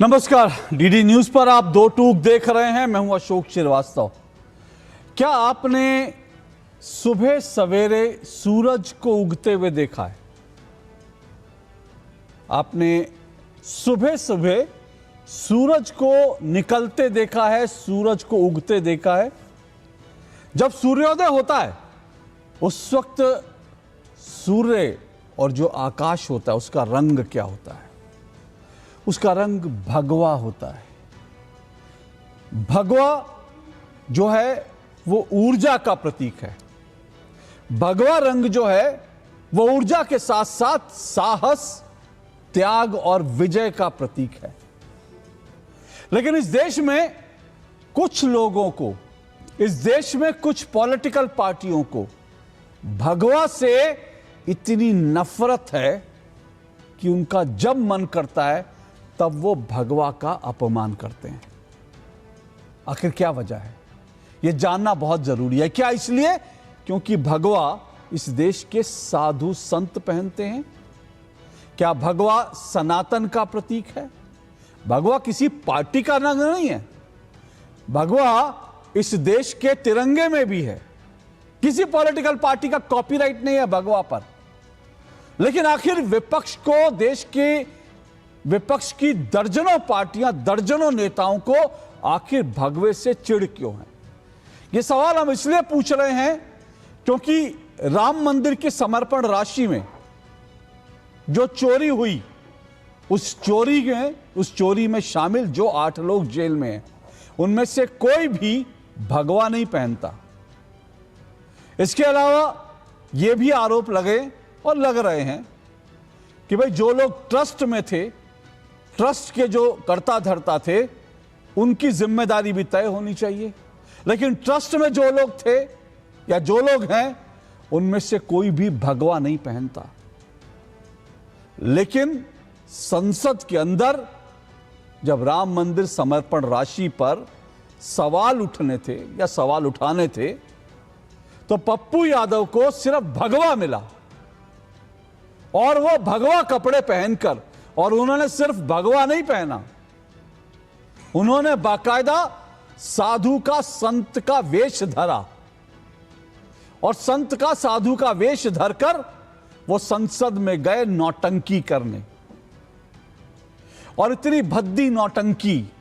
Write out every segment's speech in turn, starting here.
नमस्कार, DD news पर आप दो टूक देख रहे हैं। मैं हूं अशोक श्रीवास्तव। क्या आपने सुबह सवेरे सूरज को उगते हुए देखा है? आपने सुबह सुबह सूरज को निकलते देखा है, सूरज को उगते देखा है? जब सूर्योदय होता है उस वक्त सूर्य और जो आकाश होता है उसका रंग क्या होता है? उसका रंग भगवा होता है। भगवा जो है वो ऊर्जा का प्रतीक है। भगवा रंग जो है वो ऊर्जा के साथ साथ साहस, त्याग और विजय का प्रतीक है। लेकिन इस देश में कुछ लोगों को, इस देश में कुछ पॉलिटिकल पार्टियों को भगवा से इतनी नफरत है कि उनका जब मन करता है तब वो भगवा का अपमान करते हैं। आखिर क्या वजह है? यह जानना बहुत जरूरी है। क्या इसलिए क्योंकि भगवा इस देश के साधु संत पहनते हैं? क्या भगवा सनातन का प्रतीक है? भगवा किसी पार्टी का रंग नहीं है। भगवा इस देश के तिरंगे में भी है। किसी पॉलिटिकल पार्टी का कॉपीराइट नहीं है भगवा पर। लेकिन आखिर विपक्ष को, देश के विपक्ष की दर्जनों पार्टियां, दर्जनों नेताओं को आखिर भगवे से चिढ़ क्यों है? यह सवाल हम इसलिए पूछ रहे हैं क्योंकि राम मंदिर की समर्पण राशि में जो चोरी हुई, उस चोरी में शामिल जो 8 लोग जेल में हैं, उनमें से कोई भी भगवा नहीं पहनता। इसके अलावा यह भी आरोप लगे और लग रहे हैं कि भाई जो लोग ट्रस्ट में थे, ट्रस्ट के जो कर्ता धर्ता थे, उनकी जिम्मेदारी भी तय होनी चाहिए। लेकिन ट्रस्ट में जो लोग थे या जो लोग हैं, उनमें से कोई भी भगवा नहीं पहनता। लेकिन संसद के अंदर जब राम मंदिर समर्पण राशि पर सवाल उठने थे या सवाल उठाने थे, तो पप्पू यादव को सिर्फ भगवा मिला और वो भगवा कपड़े पहनकर, और उन्होंने सिर्फ भगवा नहीं पहना, उन्होंने बाकायदा साधु का, संत का वेश धरा और संत का, साधु का वेश धरकर वो संसद में गए नौटंकी करने। और इतनी भद्दी नौटंकी,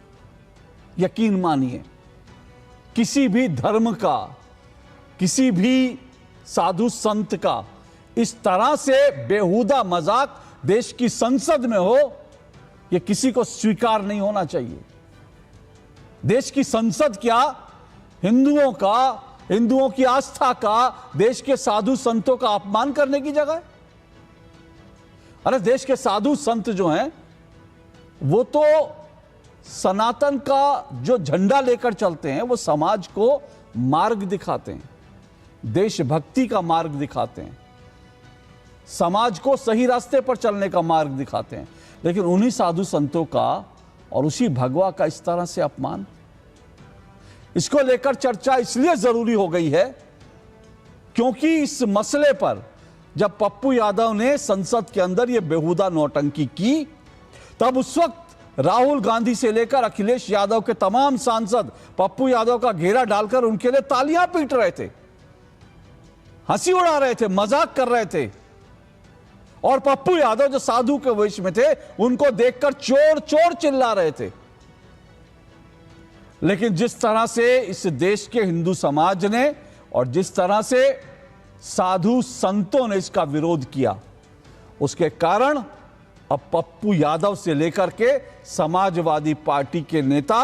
यकीन मानिए, किसी भी धर्म का, किसी भी साधु संत का इस तरह से बेहुदा मजाक देश की संसद में हो, यह किसी को स्वीकार नहीं होना चाहिए। देश की संसद क्या हिंदुओं का, हिंदुओं की आस्था का, देश के साधु संतों का अपमान करने की जगह है? अरे देश के साधु संत जो हैं वो तो सनातन का जो झंडा लेकर चलते हैं, वो समाज को मार्ग दिखाते हैं, देशभक्ति का मार्ग दिखाते हैं, समाज को सही रास्ते पर चलने का मार्ग दिखाते हैं। लेकिन उन्हीं साधु संतों का और उसी भगवा का इस तरह से अपमान, इसको लेकर चर्चा इसलिए जरूरी हो गई है क्योंकि इस मसले पर जब पप्पू यादव ने संसद के अंदर यह बेहुदा नौटंकी की, तब उस वक्त राहुल गांधी से लेकर अखिलेश यादव के तमाम सांसद पप्पू यादव का घेरा डालकर उनके लिए तालियां पीट रहे थे, हंसी उड़ा रहे थे, मजाक कर रहे थे। और पप्पू यादव जो साधु के वेश में थे, उनको देखकर चोर चोर चिल्ला रहे थे। लेकिन जिस तरह से इस देश के हिंदू समाज ने और जिस तरह से साधु संतों ने इसका विरोध किया, उसके कारण अब पप्पू यादव से लेकर के समाजवादी पार्टी के नेता,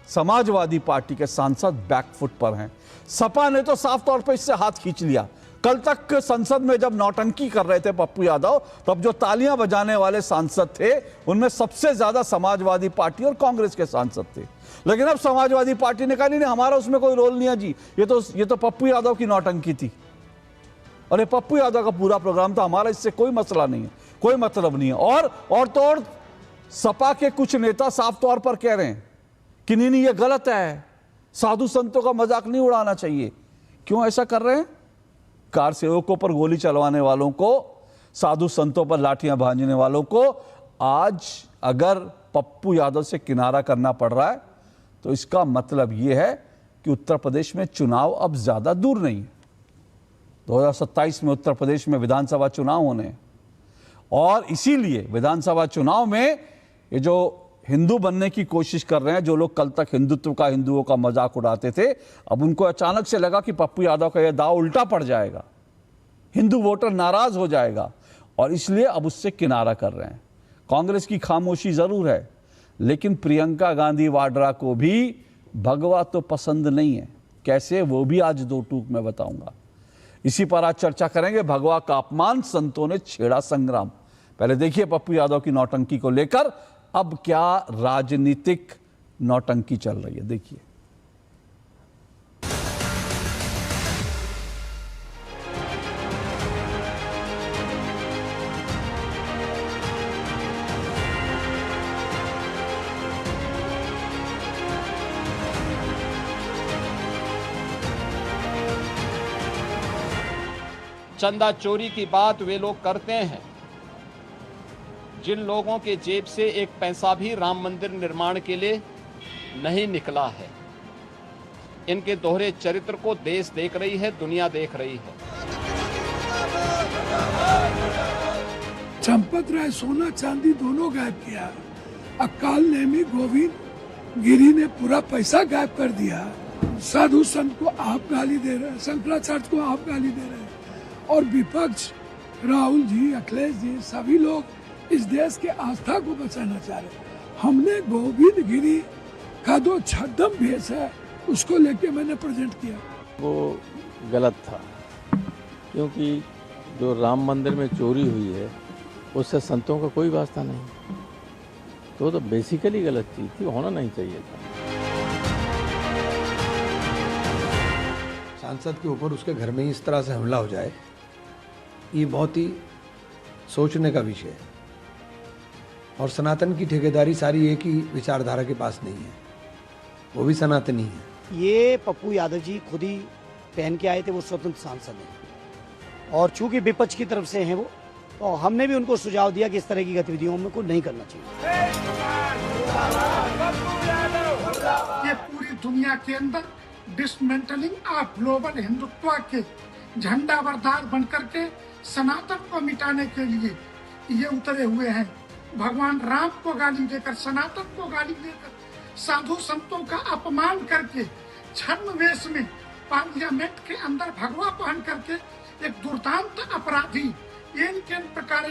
समाजवादी पार्टी के सांसद बैकफुट पर हैं। सपा ने तो साफ तौर पर इससे हाथ खींच लिया। कल तक संसद में जब नौटंकी कर रहे थे पप्पू यादव, तब जो तालियां बजाने वाले सांसद थे, उनमें सबसे ज्यादा समाजवादी पार्टी और कांग्रेस के सांसद थे। लेकिन अब समाजवादी पार्टी ने कहा नहीं, हमारा उसमें कोई रोल नहीं है जी, ये तो पप्पू यादव की नौटंकी थी और ये पप्पू यादव का पूरा प्रोग्राम था, हमारा इससे कोई मसला नहीं है, कोई मतलब नहीं है। और तो और सपा के कुछ नेता साफ तौर पर कह रहे हैं कि नहीं ये गलत है, साधु संतों का मजाक नहीं उड़ाना चाहिए। क्यों ऐसा कर रहे हैं? कार सेवकों पर गोली चलवाने वालों को, साधु संतों पर लाठियां भांजने वालों को आज अगर पप्पू यादव से किनारा करना पड़ रहा है, तो इसका मतलब यह है कि उत्तर प्रदेश में चुनाव अब ज्यादा दूर नहीं है। 2027 में उत्तर प्रदेश में विधानसभा चुनाव होने हैं और इसीलिए विधानसभा चुनाव में ये जो हिंदू बनने की कोशिश कर रहे हैं, जो लोग कल तक हिंदुओं का मजाक उड़ाते थे, अब उनको अचानक से लगा कि पप्पू यादव का यह दांव उल्टा पड़ जाएगा, हिंदू वोटर नाराज हो जाएगा और इसलिए अब उससे किनारा कर रहे हैं। कांग्रेस की खामोशी जरूर है, लेकिन प्रियंका गांधी वाड्रा को भी भगवा तो पसंद नहीं है। कैसे, वो भी आज दो टूक में बताऊंगा। इसी पर आज चर्चा करेंगे। भगवा का अपमान, संतों ने छेड़ा संग्राम। पहले देखिए पप्पू यादव की नौटंकी को लेकर अब क्या राजनीतिक नौटंकी चल रही है, देखिए। चंदा चोरी की बात वे लोग करते हैं जिन लोगों के जेब से एक पैसा भी राम मंदिर निर्माण के लिए नहीं निकला है। इनके दोहरे चरित्र को देश देख रही है, दुनिया देख रही है। चंपत राय सोना चांदी दोनों गायब किया। अकाल नेमी गोविंद गिरी ने पूरा पैसा गायब कर दिया। साधु संत को आप गाली दे रहे हैं, शंकराचार्य को आप गाली दे रहे हैं और विपक्ष राहुल जी, अखिलेश जी, सभी लोग इस देश के आस्था को बचाना चाह रहे हैं। हमने गोविंद गिरी का जो छद्म भेष है उसको लेके मैंने प्रेजेंट किया। वो गलत था, क्योंकि जो राम मंदिर में चोरी हुई है उससे संतों का कोई वास्ता नहीं, तो बेसिकली गलत चीज़ थी, होना नहीं चाहिए था। सांसद के ऊपर उसके घर में ही इस तरह से हमला हो जाए, ये बहुत ही सोचने का विषय है। और सनातन की ठेकेदारी सारी एक ही विचारधारा के पास नहीं है, वो भी सनातनी है। ये पप्पू यादव जी खुद ही पहन के आए थे, वो स्वतंत्र सांसद हैं और चूंकि विपक्ष की तरफ से हैं वो, तो हमने भी उनको सुझाव दिया कि इस तरह की गतिविधियों में को नहीं करना चाहिए। ये पूरी दुनिया के अंदर डिसमेंटलिंग ऑफ ग्लोबल हिंदुत्व के झंडा बरदार बनकर के सनातन को मिटाने के लिए ये उतरे हुए हैं। भगवान राम को गाली देकर, सनातन को गाली देकर, साधु संतों का अपमान करके, छद्म वेश में पार्लियामेंट के अंदर भगवा पहन करके एक दुर्दांत अपराधी इन प्रकार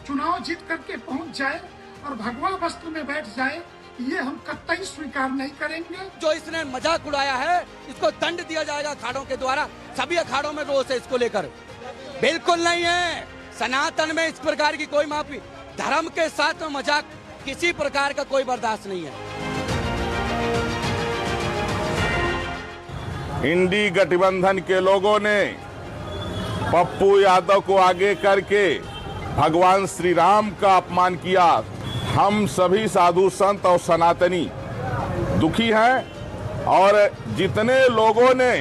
चुनाव जीत करके पहुंच जाए और भगवा वस्त्र में बैठ जाए, ये हम कतई स्वीकार नहीं करेंगे। जो इसने मजाक उड़ाया है इसको दंड दिया जाएगा अखाड़ों के द्वारा। सभी अखाड़ों में रोष है इसको लेकर। बिल्कुल नहीं है, सनातन में इस प्रकार की कोई माफी, धर्म के साथ में मजाक किसी प्रकार का कोई बर्दाश्त नहीं है। इंडी गठबंधन के लोगों ने पप्पू यादव को आगे करके भगवान श्री राम का अपमान किया। हम सभी साधु संत और सनातनी दुखी हैं और जितने लोगों ने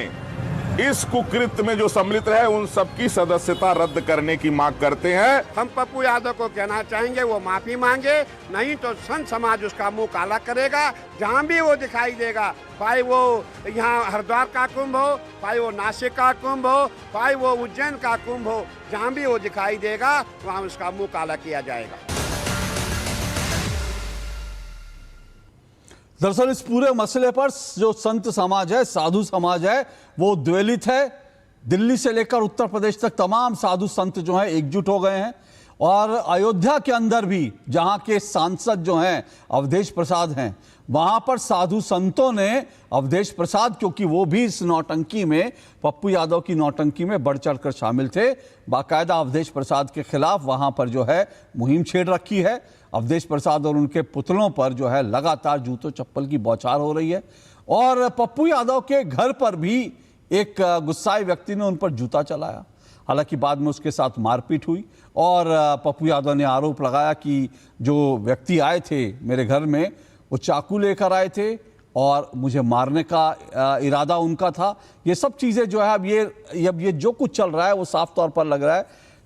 इस कुकृत्य में जो सम्मिलित है उन सबकी सदस्यता रद्द करने की मांग करते हैं। हम पप्पू यादव को कहना चाहेंगे वो माफी मांगे, नहीं तो संत समाज उसका मुंह काला करेगा। जहां भी वो दिखाई देगा, चाहे वो यहाँ हरिद्वार का कुंभ हो, चाहे वो नासिक का कुंभ हो, चाहे वो उज्जैन का कुंभ हो, जहां भी वो दिखाई देगा वहां उसका मुंह काला किया जाएगा। दरअसल इस पूरे मसले पर जो संत समाज है, साधु समाज है, वो उद्वेलित है। दिल्ली से लेकर उत्तर प्रदेश तक तमाम साधु संत जो हैं एकजुट हो गए हैं और अयोध्या के अंदर भी जहां के सांसद जो हैं अवधेश प्रसाद हैं, वहां पर साधु संतों ने अवधेश प्रसाद, क्योंकि वो भी इस नौटंकी में, पप्पू यादव की नौटंकी में बढ़ चढ़कर शामिल थे, बाकायदा अवधेश प्रसाद के खिलाफ वहां पर जो है मुहिम छेड़ रखी है। अवधेश प्रसाद और उनके पुतलों पर जो है लगातार जूतों चप्पल की बौछार हो रही है और पप्पू यादव के घर पर भी एक गुस्साए व्यक्ति ने उन पर जूता चलाया। हालांकि बाद में उसके साथ मारपीट हुई और पप्पू यादव ने आरोप लगाया कि जो व्यक्ति आए थे मेरे घर में वो चाकू लेकर आए थे और मुझे मारने का इरादा उनका था। ये सब चीज़ें जो है अब ये जो कुछ चल रहा है वो साफ तौर पर लग रहा है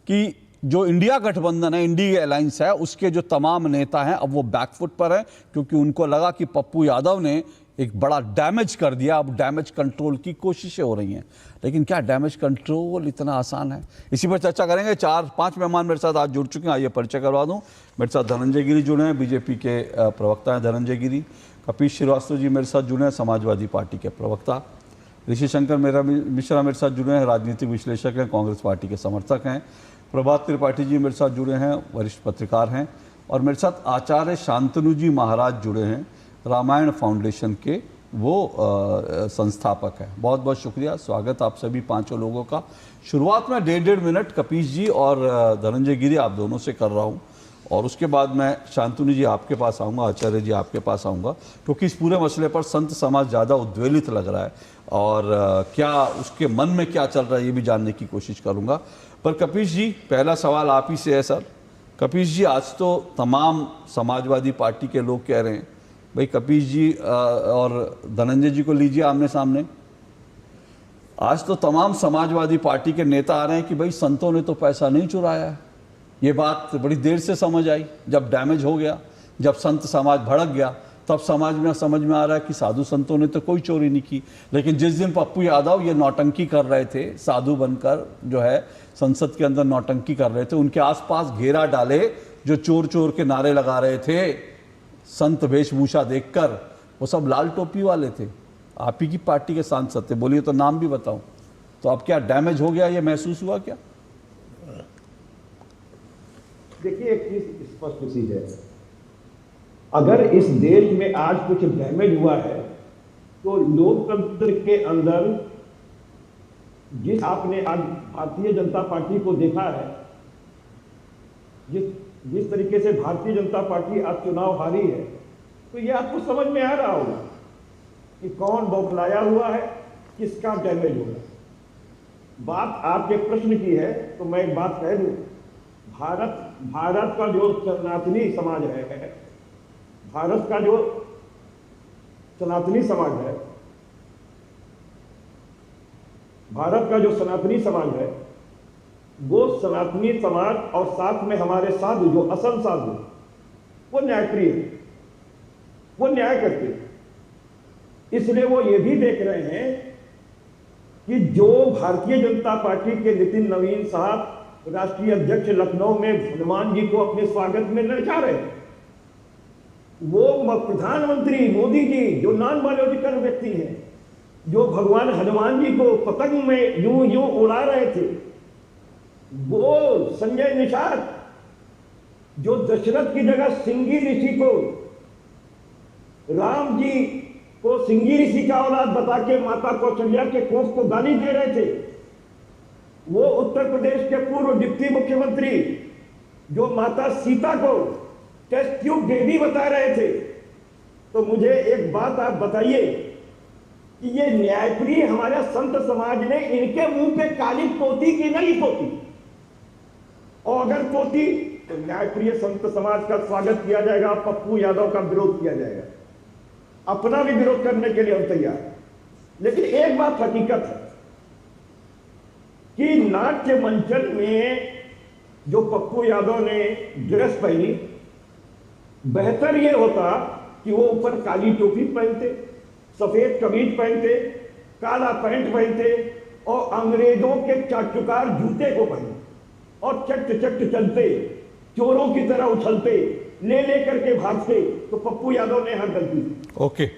कि जो इंडिया गठबंधन है, इंडिया अलायंस है, उसके जो तमाम नेता हैं अब वो बैकफुट पर हैं, क्योंकि उनको लगा कि पप्पू यादव ने एक बड़ा डैमेज कर दिया। अब डैमेज कंट्रोल की कोशिशें हो रही हैं, लेकिन क्या डैमेज कंट्रोल इतना आसान है? इसी पर चर्चा करेंगे। 4-5 मेहमान मेरे साथ आज जुड़ चुके हैं, आइए परिचय करवा दूं। मेरे साथ धनंजय गिरी जुड़े हैं, बीजेपी के प्रवक्ता हैं धनंजय गिरी। कपीश श्रीवास्तव जी मेरे साथ जुड़े हैं, समाजवादी पार्टी के प्रवक्ता। ऋषि शंकर मिश्रा मेरे साथ जुड़े हैं, राजनीतिक विश्लेषक हैं, कांग्रेस पार्टी के समर्थक हैं। प्रभात त्रिपाठी जी मेरे साथ जुड़े हैं, वरिष्ठ पत्रकार हैं। और मेरे साथ आचार्य शांतनु जी महाराज जुड़े हैं, रामायण फाउंडेशन के वो संस्थापक हैं। बहुत बहुत शुक्रिया, स्वागत आप सभी पांचों लोगों का। शुरुआत में 1.5 मिनट कपीश जी और धनंजय गिरी आप दोनों से कर रहा हूँ, और उसके बाद मैं शांतनु जी आपके पास आऊँगा, आचार्य जी आपके पास आऊँगा, क्योंकि इस पूरे मसले पर संत समाज ज़्यादा उद्वेलित लग रहा है और क्या उसके मन में क्या चल रहा है ये भी जानने की कोशिश करूँगा। पर कपीश जी, पहला सवाल आप ही से है सर। कपीश जी, आज तो तमाम समाजवादी पार्टी के लोग कह रहे हैं, भाई कपीश जी और धनंजय जी को लीजिए आमने सामने, आज तो तमाम समाजवादी पार्टी के नेता आ रहे हैं कि भाई संतों ने तो पैसा नहीं चुराया है। ये बात बड़ी देर से समझ आई, जब डैमेज हो गया, जब संत समाज भड़क गया, तब समझ में आ रहा है कि साधु संतों ने तो कोई चोरी नहीं की। लेकिन जिस दिन पप्पू यादव ये नौटंकी कर रहे थे, साधु बनकर जो है संसद के अंदर नौटंकी कर रहे थे, उनके आसपास घेरा डाले जो चोर चोर के नारे लगा रहे थे संत वेशभूषा देखकर, वो सब लाल टोपी वाले थे, आप ही की पार्टी के सांसद थे। बोलिए तो नाम भी बताऊं। तो अब क्या डैमेज हो गया, ये महसूस हुआ क्या? देखिए, एक चीज स्पष्ट सी है, अगर इस देश में आज कुछ डैमेज हुआ है तो लोकतंत्र के अंदर जिस आपने आज भारतीय जनता पार्टी को देखा है, जिस तरीके से भारतीय जनता पार्टी आज चुनाव हारी है, तो ये आपको समझ में आ रहा होगा कि कौन बौखलाया हुआ है, किसका डैमेज हो रहा है। बात आपके प्रश्न की है तो मैं एक बात कह दूं, भारत का जो सनातनी समाज है, भारत का जो सनातनी समाज है, भारत का जो सनातनी समाज है, वो सनातनी समाज और साथ में हमारे साधु, जो असल साधु, वो न्यायप्रिय, वो न्याय करते हैं। इसलिए वो ये भी देख रहे हैं कि जो भारतीय जनता पार्टी के नितिन नवीन साहब राष्ट्रीय अध्यक्ष लखनऊ में हनुमान जी को अपने स्वागत में ले जा रहे हैं, वो प्रधानमंत्री मोदी जी जो नॉन बायोलॉजिकल व्यक्ति हैं, जो भगवान हनुमान जी को पतंग में यूं उड़ा रहे थे, वो संजय निषाद जो दशरथ की जगह सिंगी ऋषि को, राम जी को सिंगी ऋषि का औलाद बता के माता कौशल्या के कोख को गाली दे रहे थे, वो उत्तर प्रदेश के पूर्व डिप्टी मुख्यमंत्री जो माता सीता को टेस्ट ट्यूब बेबी बता रहे थे। तो मुझे एक बात आप बताइए कि ये न्यायप्रिय हमारे संत समाज ने इनके मुंह पे काली पोती कि नहीं पोती, और अगर पोती तो न्यायप्रिय संत समाज का स्वागत किया जाएगा, पप्पू यादव का विरोध किया जाएगा, अपना भी विरोध करने के लिए हम तैयार। लेकिन एक बात हकीकत है कि नाट्य मंचन में जो पप्पू यादव ने ड्रेस पहनी, बेहतर यह होता कि वो ऊपर काली टोपी पहनते, सफेद कमीज पहनते, काला पैंट पहनते और अंग्रेजों के चाटुकार जूते को पहने और चट चलते, चोरों की तरह उछलते, ले करके भागते। तो पप्पू यादव ने यहां गलती की। ओके,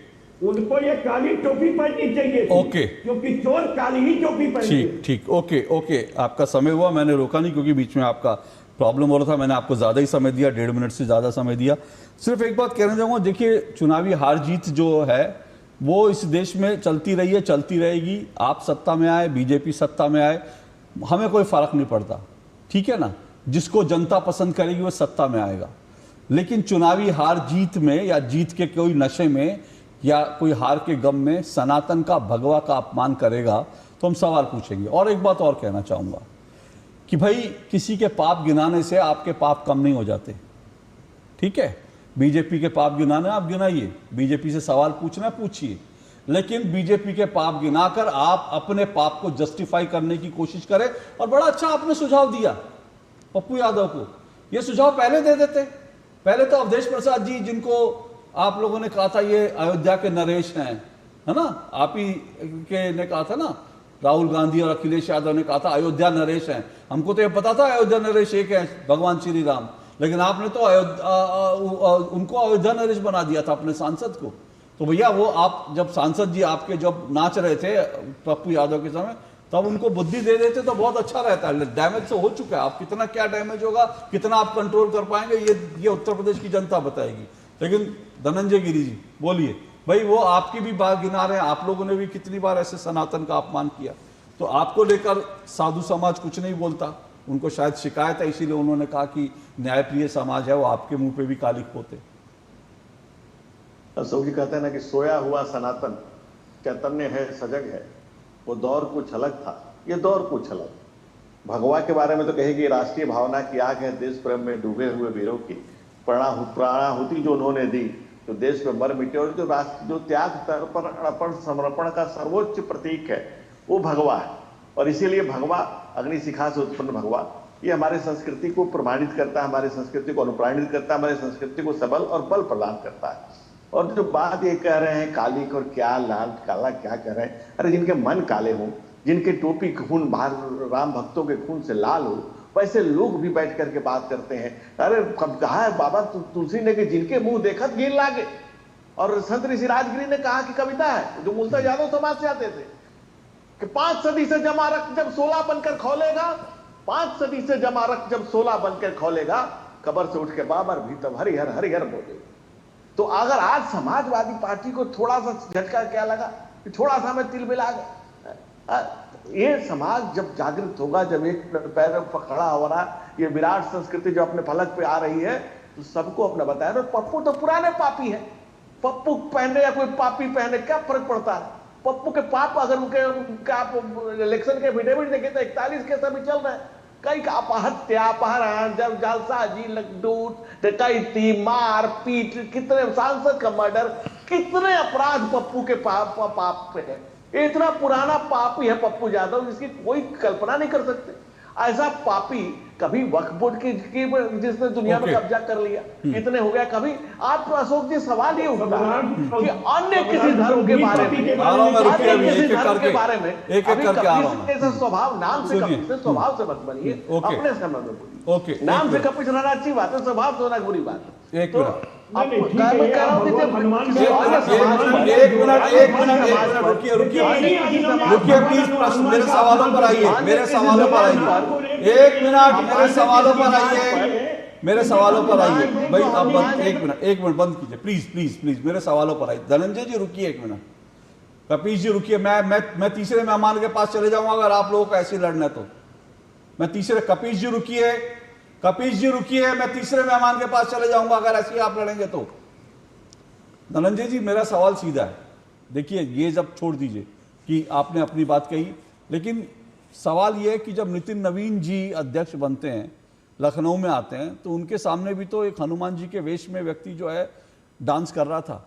उनको ये काली टोपी पहननी चाहिए थी, ओके, क्योंकि चोर काली ही टोपी पहनते। ठीक, ओके, आपका समय हुआ, मैंने रोका नहीं क्योंकि बीच में आपका प्रॉब्लम हो रहा था, मैंने आपको ज़्यादा ही समय दिया, 1.5 मिनट से ज़्यादा समय दिया। सिर्फ एक बात कहना चाहूँगा, देखिए चुनावी हार जीत जो है वो इस देश में चलती रही है, चलती रहेगी। आप सत्ता में आए, बीजेपी सत्ता में आए, हमें कोई फ़र्क नहीं पड़ता, ठीक है ना। जिसको जनता पसंद करेगी वो सत्ता में आएगा। लेकिन चुनावी हार जीत में या जीत के कोई नशे में या कोई हार के गम में सनातन का भगवा का अपमान करेगा तो हम सवाल पूछेंगे। और एक बात और कहना चाहूँगा कि भाई किसी के पाप गिनाने से आपके पाप कम नहीं हो जाते, ठीक है। बीजेपी के पाप गिनाने आप गिनाइए, बीजेपी से सवाल पूछना पूछिए, लेकिन बीजेपी के पाप गिनाकर आप अपने पाप को जस्टिफाई करने की कोशिश करें। और बड़ा अच्छा आपने सुझाव दिया पप्पू यादव को, ये सुझाव पहले दे देते। पहले तो अवधेश प्रसाद जी, जिनको आप लोगों ने कहा था ये अयोध्या के नरेश हैं, है ना, आप ही के ने कहा था ना, राहुल गांधी और अखिलेश यादव ने कहा था अयोध्या नरेश हैं। हमको तो ये पता था अयोध्या नरेश एक है, भगवान श्री राम, लेकिन आपने तो उनको अयोध्या नरेश बना दिया था अपने सांसद को। तो भैया वो आप जब सांसद जी आपके जब नाच रहे थे पप्पू यादव के समय, तब उनको बुद्धि दे देते तो बहुत अच्छा रहता है। डैमेज तो हो चुका है, आप कितना क्या डैमेज होगा, कितना आप कंट्रोल कर पाएंगे, ये उत्तर प्रदेश की जनता बताएगी। लेकिन धनंजय गिरी जी बोलिए भाई, वो आपकी भी बात गिना रहे हैं, आप लोगों ने भी कितनी बार ऐसे सनातन का अपमान किया, तो आपको लेकर साधु समाज कुछ नहीं बोलता, उनको शायद शिकायत है, इसीलिए उन्होंने कहा कि न्यायप्रिय समाज है, वो आपके मुंह पे भी कालिक पोते। अशोक जी कहते हैं ना कि सोया हुआ सनातन चैतन्य है, सजग है, वो दौर कुछ अलग था, ये दौर कुछ अलग। भगवा के बारे में तो कहेगी राष्ट्रीय भावना की आग है, देश प्रेम में डूबे हुए वीरों की प्राणाहुति जो उन्होंने दी, जो देश में मर मिटे, और जो त्याग तर्पण समर्पण का सर्वोच्च प्रतीक है वो भगवा है। और इसीलिए भगवा, अग्निशिखा से उत्पन्न भगवा, ये हमारे संस्कृति को प्रमाणित करता है, हमारी संस्कृति को अनुप्राणित करता है, हमारी संस्कृति को सबल और बल प्रदान करता है। और जो बात ये कह रहे हैं कालिक और क्या लाल काला क्या कह रहे हैं, अरे जिनके मन काले हों, जिनके टोपी खून राम भक्तों के खून से लाल हो, वैसे लोग भी बैठ करके बात करते हैं। अरे कब कहा है बाबा तुलसी ने कि जिनके मुंह देखत गिर लागे, और संत ऋषि राजगिरी ने कहा कि कविता है जो मूलतः यादव समाज से आते थे कि 5 सदी से जमा रख जब 16 बनकर खोलेगा, 5 सदी से जमा रख जब 16 बनकर खोलेगा, कब्र से उठ के बाबर भी तब हरिहर हरिहर बोलेगा। तो अगर आज समाजवादी पार्टी को थोड़ा सा झटका क्या लगा कि थोड़ा सा में तिल मिला गया, ये समाज जब जागृत होगा, जब एक पैर पर खड़ा हो रहा, ये विराट संस्कृति जो अपने फलक पे आ रही है, तो सबको अपना बताया। और पप्पू तो पुराने पापी है, पप्पू पहने या कोई पापी पहने क्या फर्क पड़ता है। पप्पू के पाप अगर उनके आप इलेक्शन के एफिडेविट देखें तो 41 केस अभी चल रहे हैं, कई का अपहत्या, अपहरण, जब जालसाजी, लूट, डकैती, मार पीट, कितने सांसद का मर्डर, कितने अपराध पप्पू के पाप पे है। इतना पुराना पापी है पप्पू यादव जिसकी कोई कल्पना नहीं कर सकते। ऐसा पापी कभी वक्फ बोर्ड की जिसने दुनिया में कब्जा कर लिया, इतने हो गया। कभी आप अशोक जी सवाल ये उठता है कि अन्य किसी धर्म के बारे में, स्वभाव नाम से कपी से स्वभाव से मत बनिए, अपने समय में बोलिए। नाम से कपी रहना अच्छी बात है, स्वभाव से होना बुरी बात है। एक मिनट रुकिए प्लीज, मेरे सवालों पर आइए, मेरे सवालों पर आइए, एक मिनट मेरे सवालों पर आइए, मेरे सवालों पर आइए भाई। अब एक मिनट बंद कीजिए प्लीज प्लीज प्लीज, मेरे सवालों पर आइए। धनंजय जी रुकिए एक मिनट, कपीश जी रुकिए, मैं तीसरे मेहमान के पास चले जाऊंगा अगर आप लोगों को ऐसे लड़ना है तो। मैं तीसरे, कपीश जी रुकिए, कपीश जी रुकिए, मैं तीसरे मेहमान के पास चले जाऊंगा अगर ऐसे आप लड़ेंगे तो। धनंजय जी मेरा सवाल सीधा है, देखिए ये जब छोड़ दीजिए कि आपने अपनी बात कही, लेकिन सवाल यह है कि जब नितिन नवीन जी अध्यक्ष बनते हैं, लखनऊ में आते हैं, तो उनके सामने भी तो एक हनुमान जी के वेश में व्यक्ति जो है डांस कर रहा था।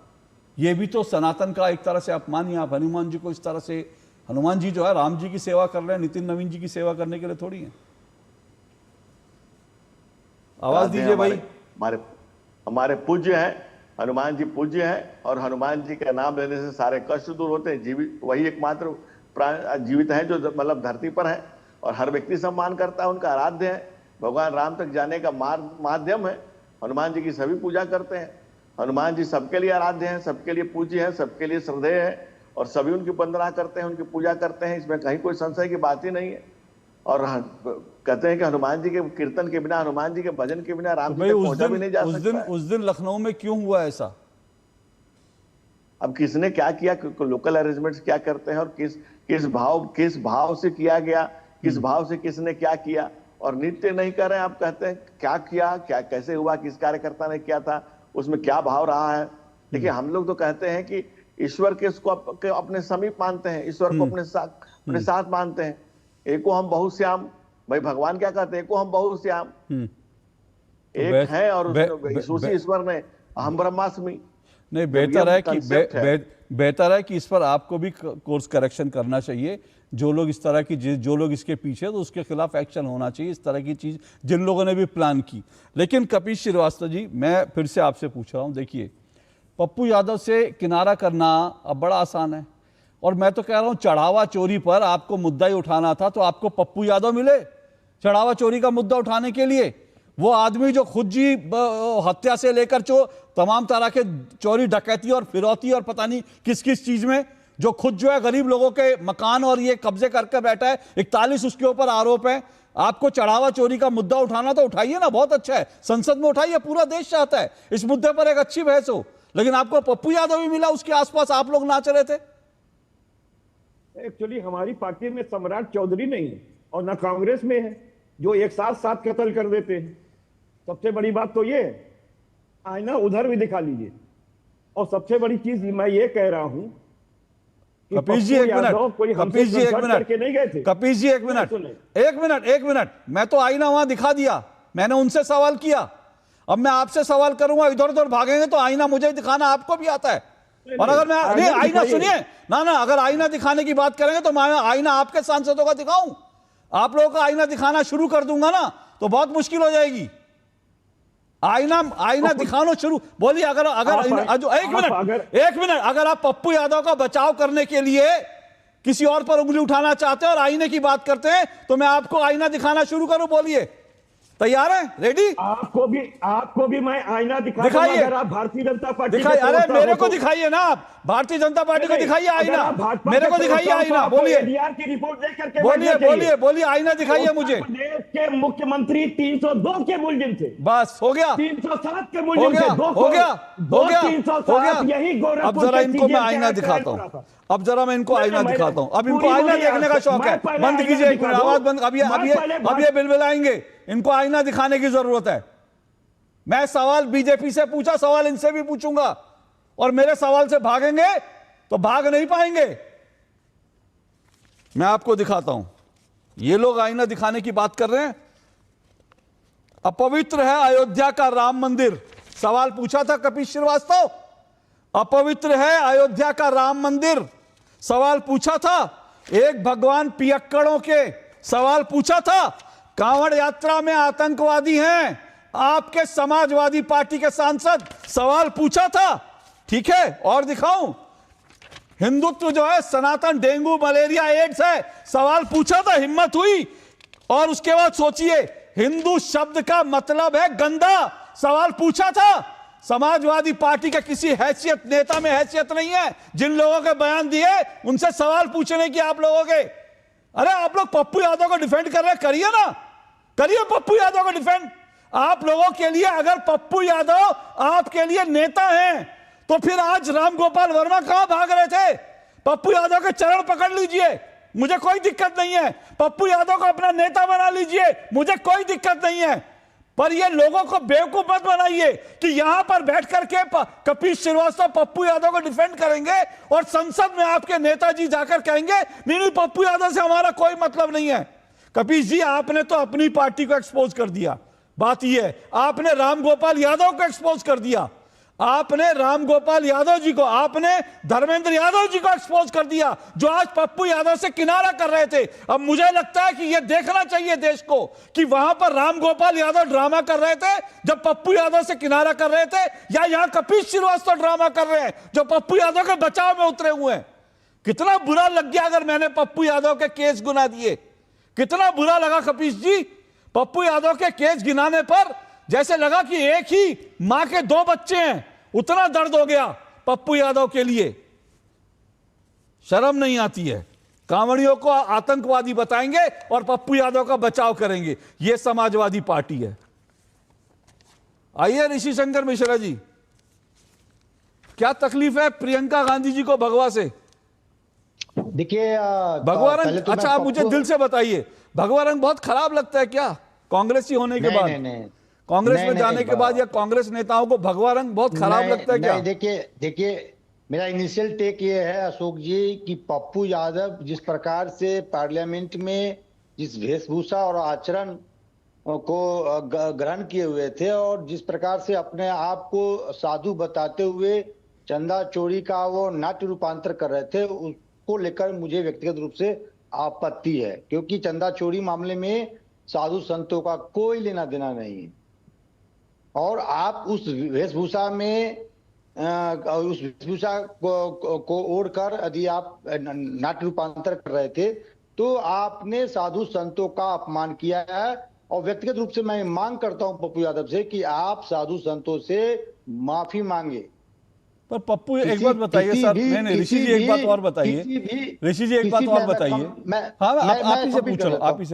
ये भी तो सनातन का एक तरह से अपमान ही। आप हनुमान जी को इस तरह से, हनुमान जी जो है राम जी की सेवा कर रहे हैं, नितिन नवीन जी की सेवा करने के लिए थोड़ी है। आवाज दीजिए भाई। हमारे पूज्य हैं, हनुमान जी पूज्य हैं, और हनुमान जी का नाम लेने से सारे कष्ट दूर होते हैं। जीवित वही एकमात्र प्राण जीवित है जो मतलब धरती पर है, और हर व्यक्ति सम्मान करता है, उनका आराध्य है, भगवान राम तक जाने का माध्यम है। हनुमान जी की सभी पूजा करते हैं। हनुमान जी सबके लिए आराध्य हैं, सबके लिए पूज्य हैं, सबके लिए श्रद्धेय है, और सभी उनकी वंदना करते हैं, उनकी पूजा करते हैं, इसमें कहीं कोई संशय की बात ही नहीं है। और कहते हैं कि हनुमान जी के कीर्तन के बिना, हनुमान जी के भजन के बिना राम जी तक पहुंचा भी नहीं जा सकता। उस दिन लखनऊ में क्यों हुआ ऐसा? अब किसने क्या किया, लोकल अरेंजमेंट्स क्या करते हैं, और किस भाव से किया गया, किस भाव से किसने क्या किया, और नित्य नहीं कर रहे हैं। आप कहते हैं क्या किया, क्या कैसे हुआ, किस कार्यकर्ता ने किया था, उसमें क्या भाव रहा है। देखिए हम लोग तो कहते हैं कि ईश्वर के उसको अपने समीप मानते हैं, ईश्वर को अपने साथ मानते हैं। एको हम बहुश्याम, भाई भगवान क्या कहते हैं, एको हम बहुश्याम, एक है, और ईश्वर ने हम ब्रह्मास्मि। नहीं, बेहतर है कि बेहतर है कि इस पर आपको भी कोर्स करेक्शन करना चाहिए। जो लोग इस तरह की जो लोग इसके पीछे, तो उसके खिलाफ एक्शन होना चाहिए, इस तरह की चीज जिन लोगों ने भी प्लान की। लेकिन कपीश श्रीवास्तव जी, मैं फिर से आपसे पूछ रहा हूं, देखिए पप्पू यादव से किनारा करना अब बड़ा आसान है, और मैं तो कह रहा हूं चढ़ावा चोरी पर आपको मुद्दा ही उठाना था तो आपको पप्पू यादव मिले चढ़ावा चोरी का मुद्दा उठाने के लिए। वो आदमी जो खुद जी हत्या से लेकर जो तमाम तरह के चोरी डकैती और फिरौती और पता नहीं किस किस चीज में, जो खुद जो है गरीब लोगों के मकान और ये कब्जे करके बैठा है, 41 उसके ऊपर आरोप है। आपको चढ़ावा चोरी का मुद्दा उठाना तो उठाइए ना, बहुत अच्छा है, संसद में उठाइए, पूरा देश चाहता है इस मुद्दे पर एक अच्छी बहस हो। लेकिन आपको पप्पू यादव भी मिला, उसके आसपास आप लोग नाच रहे थे। एक्चुअली हमारी पार्टी में सम्राट चौधरी नहीं है और ना कांग्रेस में है जो एक साथ साथ कत्ल कर देते हैं। सबसे बड़ी बात तो ये है, आईना उधर भी दिखा लीजिए। और सबसे बड़ी चीज मैं ये कह रहा हूं कि कपीश जी एक मिनट, कपीश जी एक मिनट, नहीं गए थे। कपीश जी एक मिनट, एक मिनट, मैं तो आईना वहां दिखा दिया, मैंने उनसे सवाल किया, अब मैं आपसे सवाल करूंगा, इधर उधर भागेंगे तो आईना मुझे दिखाना आपको भी आता है। और अगर मैं आईना सुनिए ना, अगर आईना दिखाने की बात करेंगे तो मैं आईना आपके सांसदों का दिखाऊं, आप लोगों का आईना दिखाना शुरू कर दूंगा ना तो बहुत मुश्किल हो जाएगी। आईना दिखाना शुरू, बोलिए अगर एक मिनट, अगर आप पप्पू यादव का बचाव करने के लिए किसी और पर उंगली उठाना चाहते हैं और आईने की बात करते हैं तो मैं आपको आईना दिखाना शुरू करूं, बोलिए तैयार है? रेडी? आपको भी मैं आईना दिखाइए, अगर आप भारतीय जनता पार्टी दिखाइए। अरे मेरे को दिखाइए ना, आप भारतीय जनता पार्टी को दिखाइए आईना, मेरे को दिखाइए आईना, बोलिए की रिपोर्ट देख करके बोलिए आईना दिखाइए मुझे। देश के मुख्यमंत्री 302 के मुलजिम थे, बस हो गया, 307 के मुलजिम थे, हो गया। यही अब जरा इनको मैं आईना दिखाता हूँ, अब इनको आईना देखने का शौक है। बंद कीजिए एक मिनट, आवाज बंद, अब ये बिलबिलाएंगे, इनको आईना दिखाने की जरूरत है। मैं सवाल बीजेपी से पूछा, सवाल इनसे भी पूछूंगा, और मेरे सवाल से भागेंगे तो भाग नहीं पाएंगे। मैं आपको दिखाता हूं, ये लोग आईना दिखाने की बात कर रहे हैं। अपवित्र है अयोध्या का राम मंदिर, सवाल पूछा था कपीश श्रीवास्तव। अपवित्र है अयोध्या का राम मंदिर, सवाल पूछा था। एक भगवान पियक्कड़ों के, सवाल पूछा था। कांवड़ यात्रा में आतंकवादी हैं आपके समाजवादी पार्टी के सांसद, सवाल पूछा था। ठीक है, और दिखाऊं? हिंदुत्व जो है सनातन डेंगू मलेरिया एड्स है, सवाल पूछा था, हिम्मत हुई। और उसके बाद सोचिए, हिंदू शब्द का मतलब है गंदा, सवाल पूछा था। समाजवादी पार्टी के किसी हैसियत नेता में हैसियत नहीं है, जिन लोगों के बयान दिए उनसे सवाल पूछने की आप लोगों के। अरे आप लोग पप्पू यादव को डिफेंड कर रहे, करिए ना, करिए पप्पू यादव को डिफेंड। आप लोगों के लिए, अगर पप्पू यादव आपके लिए नेता हैं तो फिर आज राम गोपाल वर्मा कहां भाग रहे थे? पप्पू यादव के चरण पकड़ लीजिए, मुझे कोई दिक्कत नहीं है। पप्पू यादव को अपना नेता बना लीजिए, मुझे कोई दिक्कत नहीं है। पर ये लोगों को बेवकूफ मत बनाइए कि यहां पर बैठ करके कपीश श्रीवास्तव पप्पू यादव को डिफेंड करेंगे और संसद में आपके नेताजी जाकर कहेंगे नहीं पप्पू यादव से हमारा कोई मतलब नहीं है। कपीश जी, आपने तो अपनी पार्टी को एक्सपोज कर दिया। बात यह है, आपने रामगोपाल यादव को एक्सपोज कर दिया, आपने रामगोपाल यादव जी को, आपने धर्मेंद्र यादव जी को एक्सपोज कर दिया, जो आज पप्पू यादव से किनारा कर रहे थे। अब मुझे लगता है कि यह देखना चाहिए देश को कि वहां पर रामगोपाल यादव ड्रामा कर रहे थे जब पप्पू यादव से किनारा कर रहे थे, या यहां कपीश श्रीवास्तव ड्रामा कर रहे हैं जो पप्पू यादव के बचाव में उतरे हुए हैं। कितना बुरा लग गया अगर मैंने पप्पू यादव के केस गिना दिए, कितना बुरा लगा कपीश जी। पप्पू यादव के केस गिनाने पर जैसे लगा कि एक ही मां के दो बच्चे हैं, उतना दर्द हो गया पप्पू यादव के लिए। शर्म नहीं आती है। कांवड़ियों को आतंकवादी बताएंगे और पप्पू यादव का बचाव करेंगे, यह समाजवादी पार्टी है। आइए ऋषि शंकर मिश्रा जी, क्या तकलीफ है प्रियंका गांधी जी को भगवा से? देखिए भगवा रंग, अच्छा आप मुझे दिल से बताइए, भगवा रंग बहुत खराब लगता है क्या कांग्रेसी होने के बाद? कांग्रेस में जाने के बाद या कांग्रेस नेताओं को भगवा रंग बहुत खराब लगता है क्या? देखिए मेरा इनिशियल टेक ये है अशोक जी कि पप्पू यादव जिस प्रकार से पार्लियामेंट में जिस वेशभूषा और आचरण को ग्रहण किए हुए थे और जिस प्रकार से अपने आप को साधु बताते हुए चंदा चोरी का वो नाट्य रूपांतर कर रहे थे, उसको लेकर मुझे व्यक्तिगत रूप से आपत्ति है, क्योंकि चंदा चोरी मामले में साधु संतों का कोई लेना देना नहीं है। और आप उस वेशभूषा में उस वेशभूषा को ओढ़कर यदि आप नाट्य रूपांतर कर रहे थे तो आपने साधु संतों का अपमान किया है। और व्यक्तिगत रूप से मैं मांग करता हूं पप्पू यादव से कि आप साधु संतों से माफी मांगे। पर पप्पू एक बात बताइए सर, नहीं ऋषि जी एक बात और बताइए, ऋषि जी एक बात और बताइए। हाँ आप ही से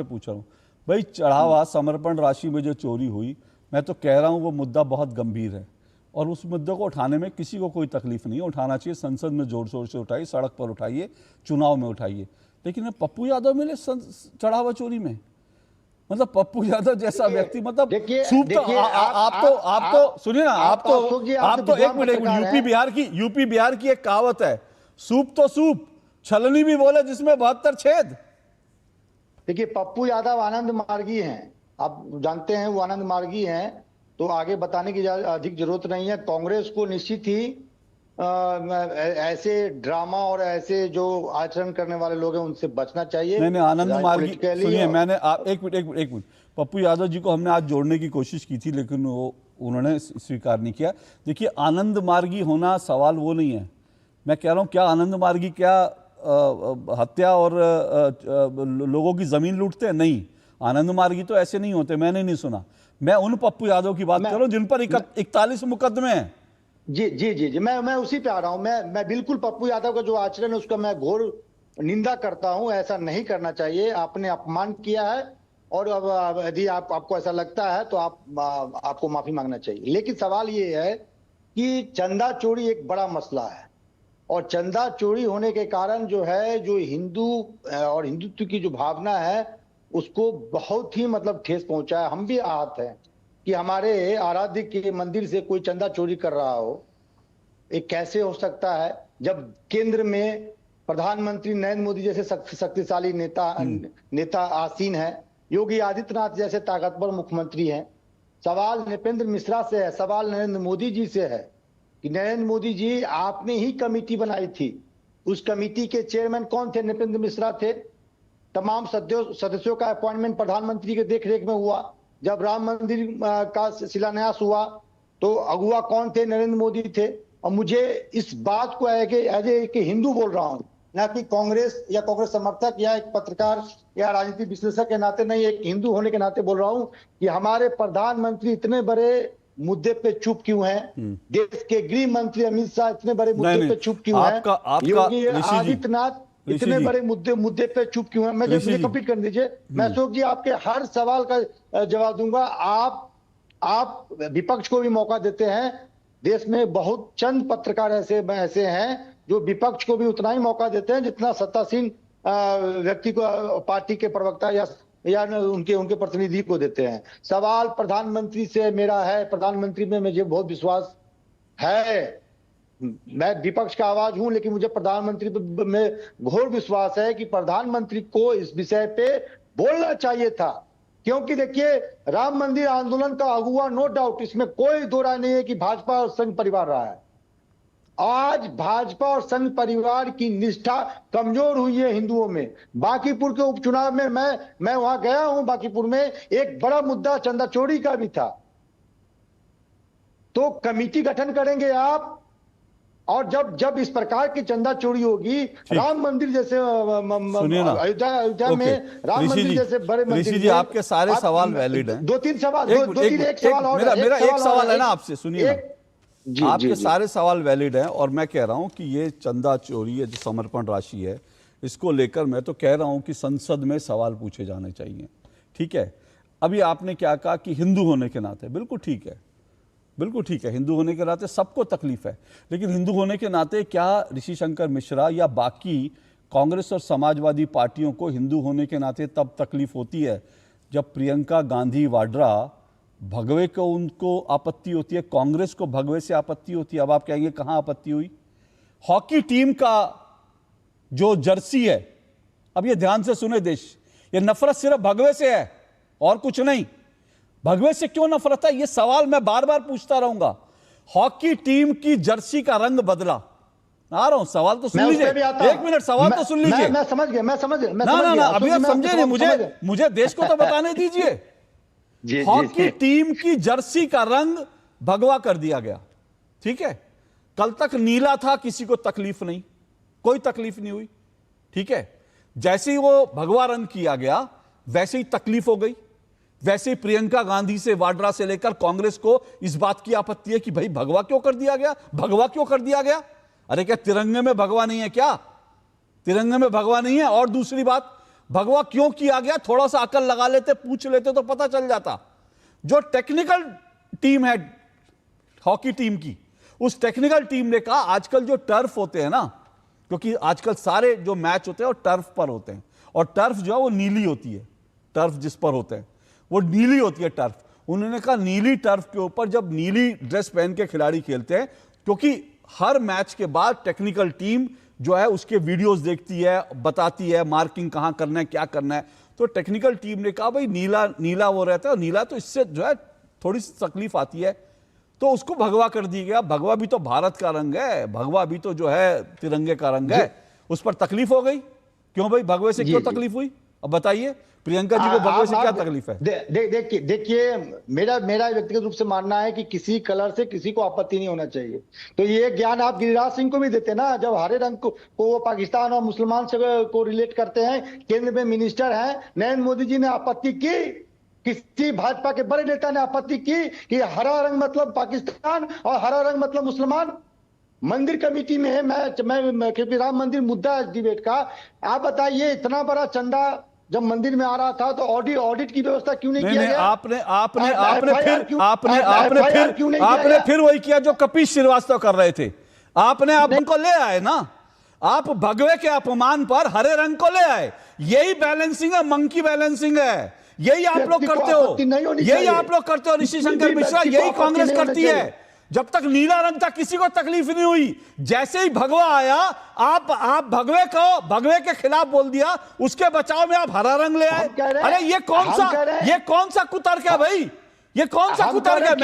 पूछ रहा हूँ भाई, चढ़ावा समर्पण राशि में जो चोरी हुई, मैं तो कह रहा हूँ वो मुद्दा बहुत गंभीर है और उस मुद्दे को उठाने में किसी को कोई तकलीफ नहीं है। उठाना चाहिए, संसद में जोर शोर से उठाइए, सड़क पर उठाइए, चुनाव में उठाइए, लेकिन पप्पू यादव मिले चढ़ावा चोरी में। मतलब पप्पू यादव जैसा व्यक्ति, मतलब आप तो सुनिए ना, आप तो एक मिनट, यूपी बिहार की एक कहावत है, सूप तो सूप, छलनी भी बोले जिसमें 72 छेद। देखिए पप्पू यादव आनंद मार्गी हैं, आप जानते हैं वो आनंद मार्गी हैं, तो आगे बताने की अधिक जरूरत नहीं है। कांग्रेस को निश्चित ही ऐसे ड्रामा और ऐसे जो आचरण करने वाले लोग हैं उनसे बचना चाहिए। नहीं आनंद मार्गी, सुनिए मैंने एक मिनट पप्पू यादव जी को हमने आज जोड़ने की कोशिश की थी लेकिन वो उन्होंने स्वीकार नहीं किया। देखिए आनंद मार्गी होना सवाल वो नहीं है, मैं कह रहा हूँ क्या आनंद मार्गी क्या हत्या और लोगों की जमीन लूटते हैं? नहीं, आनंद मार्गी तो ऐसे नहीं होते, मैंने नहीं सुना। मैं उन पप्पू यादव की बात कर रहा हूं जिन पर 41 मुकदमे हैं। जी मैं उसी पे आ रहा हूं। मैं बिल्कुल पप्पू यादव का जो आचरण है उसका मैं घोर निंदा करता हूं, ऐसा नहीं करना चाहिए। आपने अपमान किया है और अब यदि आपको ऐसा लगता है तो आपको माफी मांगना चाहिए। लेकिन सवाल ये है कि चंदा चोरी एक बड़ा मसला है और चंदा चोरी होने के कारण जो है, जो हिंदू और हिंदुत्व की जो भावना है उसको बहुत ही मतलब ठेस पहुंचा है। हम भी आहत हैं कि हमारे आराध्य के मंदिर से कोई चंदा चोरी कर रहा हो। ये कैसे हो सकता है जब केंद्र में प्रधानमंत्री नरेंद्र मोदी जैसे शक्तिशाली नेता आसीन है, योगी आदित्यनाथ जैसे ताकतवर मुख्यमंत्री हैं। सवाल नृपेंद्र मिश्रा से है, सवाल नरेंद्र मोदी जी से है कि नरेंद्र मोदी जी आपने ही कमेटी बनाई थी, उस कमेटी के चेयरमैन कौन थे? नृपेंद्र मिश्रा थे। तमाम सदस्यों का अपॉइंटमेंट प्रधानमंत्री के देखरेख में हुआ। जब राम मंदिर का शिलान्यास हुआ तो अगुवा कौन थे? नरेंद्र मोदी थे। और मुझे इस बात को एज ए हिंदू बोल रहा हूं, ना कि कांग्रेस या कांग्रेस समर्थक या एक पत्रकार या राजनीतिक विश्लेषक के नाते नहीं, एक हिंदू होने के नाते बोल रहा हूं कि हमारे प्रधानमंत्री इतने बड़े मुद्दे पे चुप क्यों हैं? देश के गृह मंत्री अमित शाह इतने बड़े मुद्दे पे चुप क्यों हैं? योगी आदित्यनाथ इतने बड़े मुद्दे पे चुप क्यों है? मुझे कंप्लीट करने दीजिए। मैं अशोक जी आपके हर सवाल का जवाब दूंगा। आप विपक्ष को भी मौका देते हैं। देश में बहुत चंद पत्रकार ऐसे हैं जो विपक्ष को भी उतना ही मौका देते हैं जितना सत्तासीन व्यक्ति को, पार्टी के प्रवक्ता या उनके प्रतिनिधि को देते हैं। सवाल प्रधानमंत्री से मेरा है, प्रधानमंत्री में मुझे बहुत विश्वास है। मैं विपक्ष का आवाज हूं लेकिन मुझे प्रधानमंत्री में घोर विश्वास है कि प्रधानमंत्री को इस विषय पे बोलना चाहिए था। क्योंकि देखिए राम मंदिर आंदोलन का अगुवा नो डाउट, इसमें कोई दो राय नहीं है कि भाजपा और संघ परिवार रहा है। आज भाजपा और संघ परिवार की निष्ठा कमजोर हुई है हिंदुओं में। बांकीपुर के उपचुनाव में मैं वहां गया हूं, बांकीपुर में एक बड़ा मुद्दा चंदा चोरी का भी था। तो कमेटी गठन करेंगे आप, और जब इस प्रकार की चंदा चोरी होगी, राम मंदिर जैसे अयोध्या में राम मंदिर जैसे बड़े मंदिर, जी आपके सारे सवाल वैलिड हैं। दो तीन सवाल और मेरा एक सवाल है ना आपसे, सुनिए ना, आपके सारे सवाल वैलिड हैं और मैं कह रहा हूं कि ये चंदा चोरी, ये जो समर्पण राशि है, इसको लेकर मैं तो कह रहा हूं कि संसद में सवाल पूछे जाने चाहिए। ठीक है, अभी आपने क्या कहा कि हिंदू होने के नाते, बिल्कुल ठीक है, बिल्कुल ठीक है, हिंदू होने के नाते सबको तकलीफ है, लेकिन हिंदू होने के नाते क्या ऋषि शंकर मिश्रा या बाकी कांग्रेस और समाजवादी पार्टियों को हिंदू होने के नाते तब तकलीफ होती है जब प्रियंका गांधी वाड्रा भगवे को उनको आपत्ति होती है, कांग्रेस को भगवे से आपत्ति होती है। अब आप कहेंगे कहां आपत्ति हुई? हॉकी टीम का जो जर्सी है, अब ये ध्यान से सुने देश, ये नफरत सिर्फ भगवे से है और कुछ नहीं। भगवे से क्यों नफरत है, ये सवाल मैं बार बार पूछता रहूंगा। हॉकी टीम की जर्सी का रंग बदला। आ रहा हूं, सवाल तो सुन मैं उस लीजिए, पे भी आता हूं। एक मिनट सवाल तो सुन लीजिए। मैं समझ गया, मैं समझ गया, मैं ना समझ ना ना, गया। अभी आप समझे नहीं, मुझे देश को तो बताने दीजिए। जी, हॉकी टीम की जर्सी का रंग भगवा कर दिया गया, ठीक है। कल तक नीला था, किसी को तकलीफ नहीं, कोई तकलीफ नहीं हुई, ठीक है। जैसे ही वो भगवा रंग किया गया वैसे ही तकलीफ हो गई। वैसे ही प्रियंका गांधी से, वाड्रा से लेकर कांग्रेस को इस बात की आपत्ति है कि भाई भगवा क्यों कर दिया गया, भगवा क्यों कर दिया गया। अरे क्या तिरंगे में भगवा नहीं है क्या? तिरंगे में भगवा नहीं है। और दूसरी बात, भगवा क्यों किया गया, थोड़ा सा अकल लगा लेते, पूछ लेते तो पता चल जाता। जो टेक्निकल टीम है हॉकी टीम की, उस टेक्निकल टीम ने कहा आजकल जो टर्फ होते हैं ना, क्योंकि आजकल सारे जो मैच होते हैं वो टर्फ पर होते हैं, और टर्फ जो है वो नीली होती है, टर्फ जिस पर होते हैं वो नीली होती है टर्फ। उन्होंने कहा नीली टर्फ के ऊपर जब नीली ड्रेस पहन के खिलाड़ी खेलते हैं, क्योंकि हर मैच के बाद टेक्निकल टीम जो है उसके वीडियोस देखती है, बताती है मार्किंग कहां करना है, क्या करना है। तो टेक्निकल टीम ने कहा भाई नीला नीला वो रहता है, और नीला तो इससे जो है थोड़ी सी तकलीफ आती है, तो उसको भगवा कर दिया गया। भगवा भी तो भारत का रंग है, भगवा भी तो जो है तिरंगे का रंग है, उस पर तकलीफ हो गई। क्यों भाई, भगवे से क्यों तकलीफ हुई, अब बताइए। प्रियंका जी को भगवे से क्या तकलीफ है? देखिए, मेरा व्यक्तिगत रूप से मानना है कि किसी कलर से किसी को आपत्ति नहीं होना चाहिए। तो ये ज्ञान आप गिरिराज सिंह को भी देते ना, जब हरे रंग को वो पाकिस्तान और मुसलमान से को रिलेट करते हैं। केंद्र में मिनिस्टर हैं, नरेंद्र मोदी जी ने आपत्ति की, किसी भाजपा के बड़े नेता ने आपत्ति की कि हरा रंग मतलब पाकिस्तान और हरा रंग मतलब मुसलमान। मंदिर कमेटी में है, मैं क्योंकि राम मंदिर मुद्दा है डिबेट का। आप बताइए, इतना बड़ा चंदा जब मंदिर में आ रहा था तो ऑडिट की व्यवस्था क्यों नहीं किया गया? आपने फिर वही किया जो कपिल श्रीवास्तव कर रहे थे। आपने उनको ले आए ना, आप भगवे के अपमान पर हरे रंग को ले आए। यही बैलेंसिंग है, मंकी बैलेंसिंग है, यही आप लोग करते हो, यही आप लोग करते हो। ऋषि शंकर मिश्रा, यही कांग्रेस करती है। जब तक नीला रंग था किसी को तकलीफ नहीं हुई, जैसे ही भगवा आया आप भगवे के खिलाफ बोल दिया, उसके बचाव में आप हरा रंग ले आए। अरे ये कौन सा कुतर्क है भाई, ये कौन सा कुतर्क है?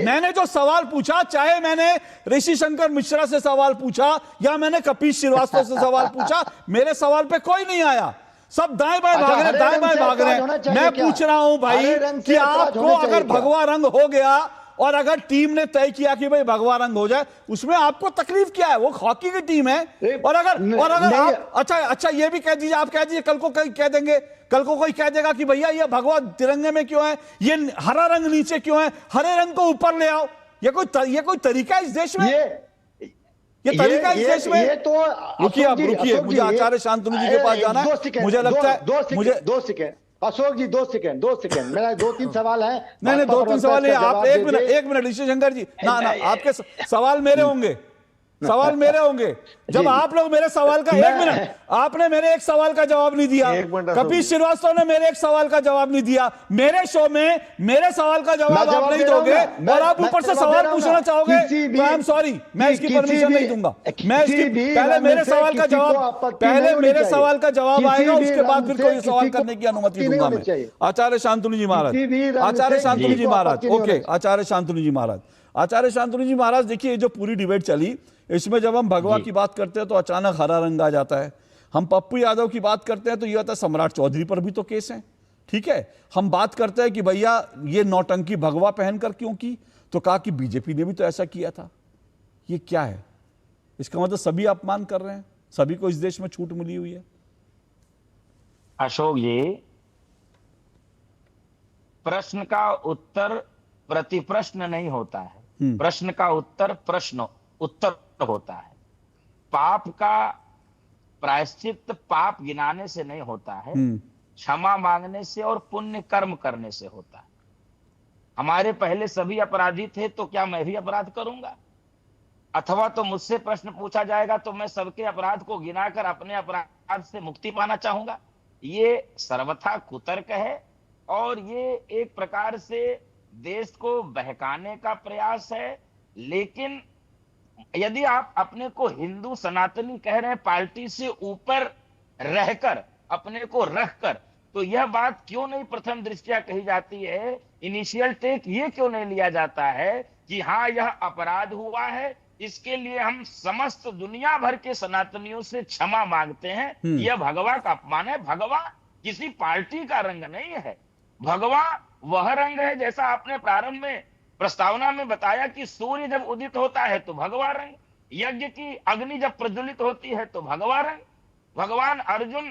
मैंने जो सवाल पूछा, चाहे मैंने ऋषि शंकर मिश्रा से सवाल पूछा या मैंने कपिल श्रीवास्तव से सवाल पूछा, मेरे सवाल पे कोई नहीं आया। सब दाएं बाएं भाग रहे, दाएं बाएं भाग रहे। मैं पूछ रहा हूं भाई कि आपको अगर भगवा रंग हो गया और अगर टीम ने तय किया कि भाई भगवा रंग हो जाए, उसमें आपको तकलीफ क्या है? वो हॉकी की टीम है। और अगर आप अच्छा ये भी कह दीजिए, आप कह दीजिए, कल को कह देंगे, कल को कोई कह देगा कि भैया ये भगवा तिरंगे में क्यों है, ये हरा रंग नीचे क्यों है, हरे रंग को ऊपर ले आओ। ये कोई तरीका इस देश में? ये तरीका इस देश में? रुकिए, मुझे आचार्य शांतनु जी के पास जाना है। मुझे लगता है मुझे अशोक जी, 2 सेकंड, मेरा 2-3 सवाल है। नहीं 2-3 सवाल है। आप एक मिनट ऋषि शंकर जी, ना आपके सवाल मेरे होंगे, सवाल मेरे होंगे। जब आप लोग मेरे सवाल का, एक मिनट, आपने मेरे एक सवाल का जवाब नहीं दिया, कपिल श्रीवास्तव ने मेरे एक सवाल का जवाब नहीं दिया। मेरे शो में मेरे सवाल का जवाब आप नहीं दोगे और आप ऊपर से सवाल पूछना चाहोगे तो आई एम सॉरी, मैं इसकी परमिशन नहीं दूंगा। मैं इसकी पहले मेरे सवाल का जवाब आएगा, उसके बाद फिर कोई सवाल करने की अनुमति दूंगा मैं। आचार्य शांतनु जी महाराज, आचार्य शांतनु जी महाराज, ओके, आचार्य शांतनु जी महाराज, आचार्य शांतनु जी महाराज, देखिए ये जो पूरी डिबेट चली, इसमें जब हम भगवा की बात करते हैं तो अचानक हरा रंग आ जाता है। हम पप्पू यादव की बात करते हैं तो ये होता है सम्राट चौधरी पर भी तो केस है, ठीक है। हम बात करते हैं कि भैया ये नौटंकी भगवा पहनकर क्यों की, तो कहा कि बीजेपी ने भी तो ऐसा किया था। ये क्या है? इसका मतलब सभी अपमान कर रहे हैं, सभी को इस देश में छूट मिली हुई है। अशोक जी, प्रश्न का उत्तर प्रतिप्रश्न नहीं होता है, प्रश्न का उत्तर प्रश्न उत्तर होता है। पाप का प्रायश्चित पाप गिनाने से नहीं होता है, क्षमा मांगने से और पुण्य कर्म करने से होता है। हमारे पहले सभी अपराधी थे, तो क्या मैं भी अपराध करूंगा? अथवा तो मुझसे प्रश्न पूछा जाएगा तो मैं सबके अपराध को गिनाकर अपने अपराध से मुक्ति पाना चाहूंगा। ये सर्वथा कुतर्क है और ये एक प्रकार से देश को बहकाने का प्रयास है। लेकिन यदि आप अपने को हिंदू सनातनी कह रहे हैं, पार्टी से ऊपर रहकर अपने को रखकर, तो यह बात क्यों नहीं प्रथम दृष्टया कही जाती है? इनिशियल टेक ये क्यों नहीं लिया जाता है कि हाँ यह अपराध हुआ है, इसके लिए हम समस्त दुनिया भर के सनातनियों से क्षमा मांगते हैं। यह भगवा का अपमान है। भगवा किसी पार्टी का रंग नहीं है। भगवा वह रंग है, जैसा आपने प्रारंभ में प्रस्तावना में बताया कि सूर्य जब उदित होता है तो भगवा रंग, यज्ञ की अग्नि जब प्रज्वलित होती है तो भगवा रंग। भगवान अर्जुन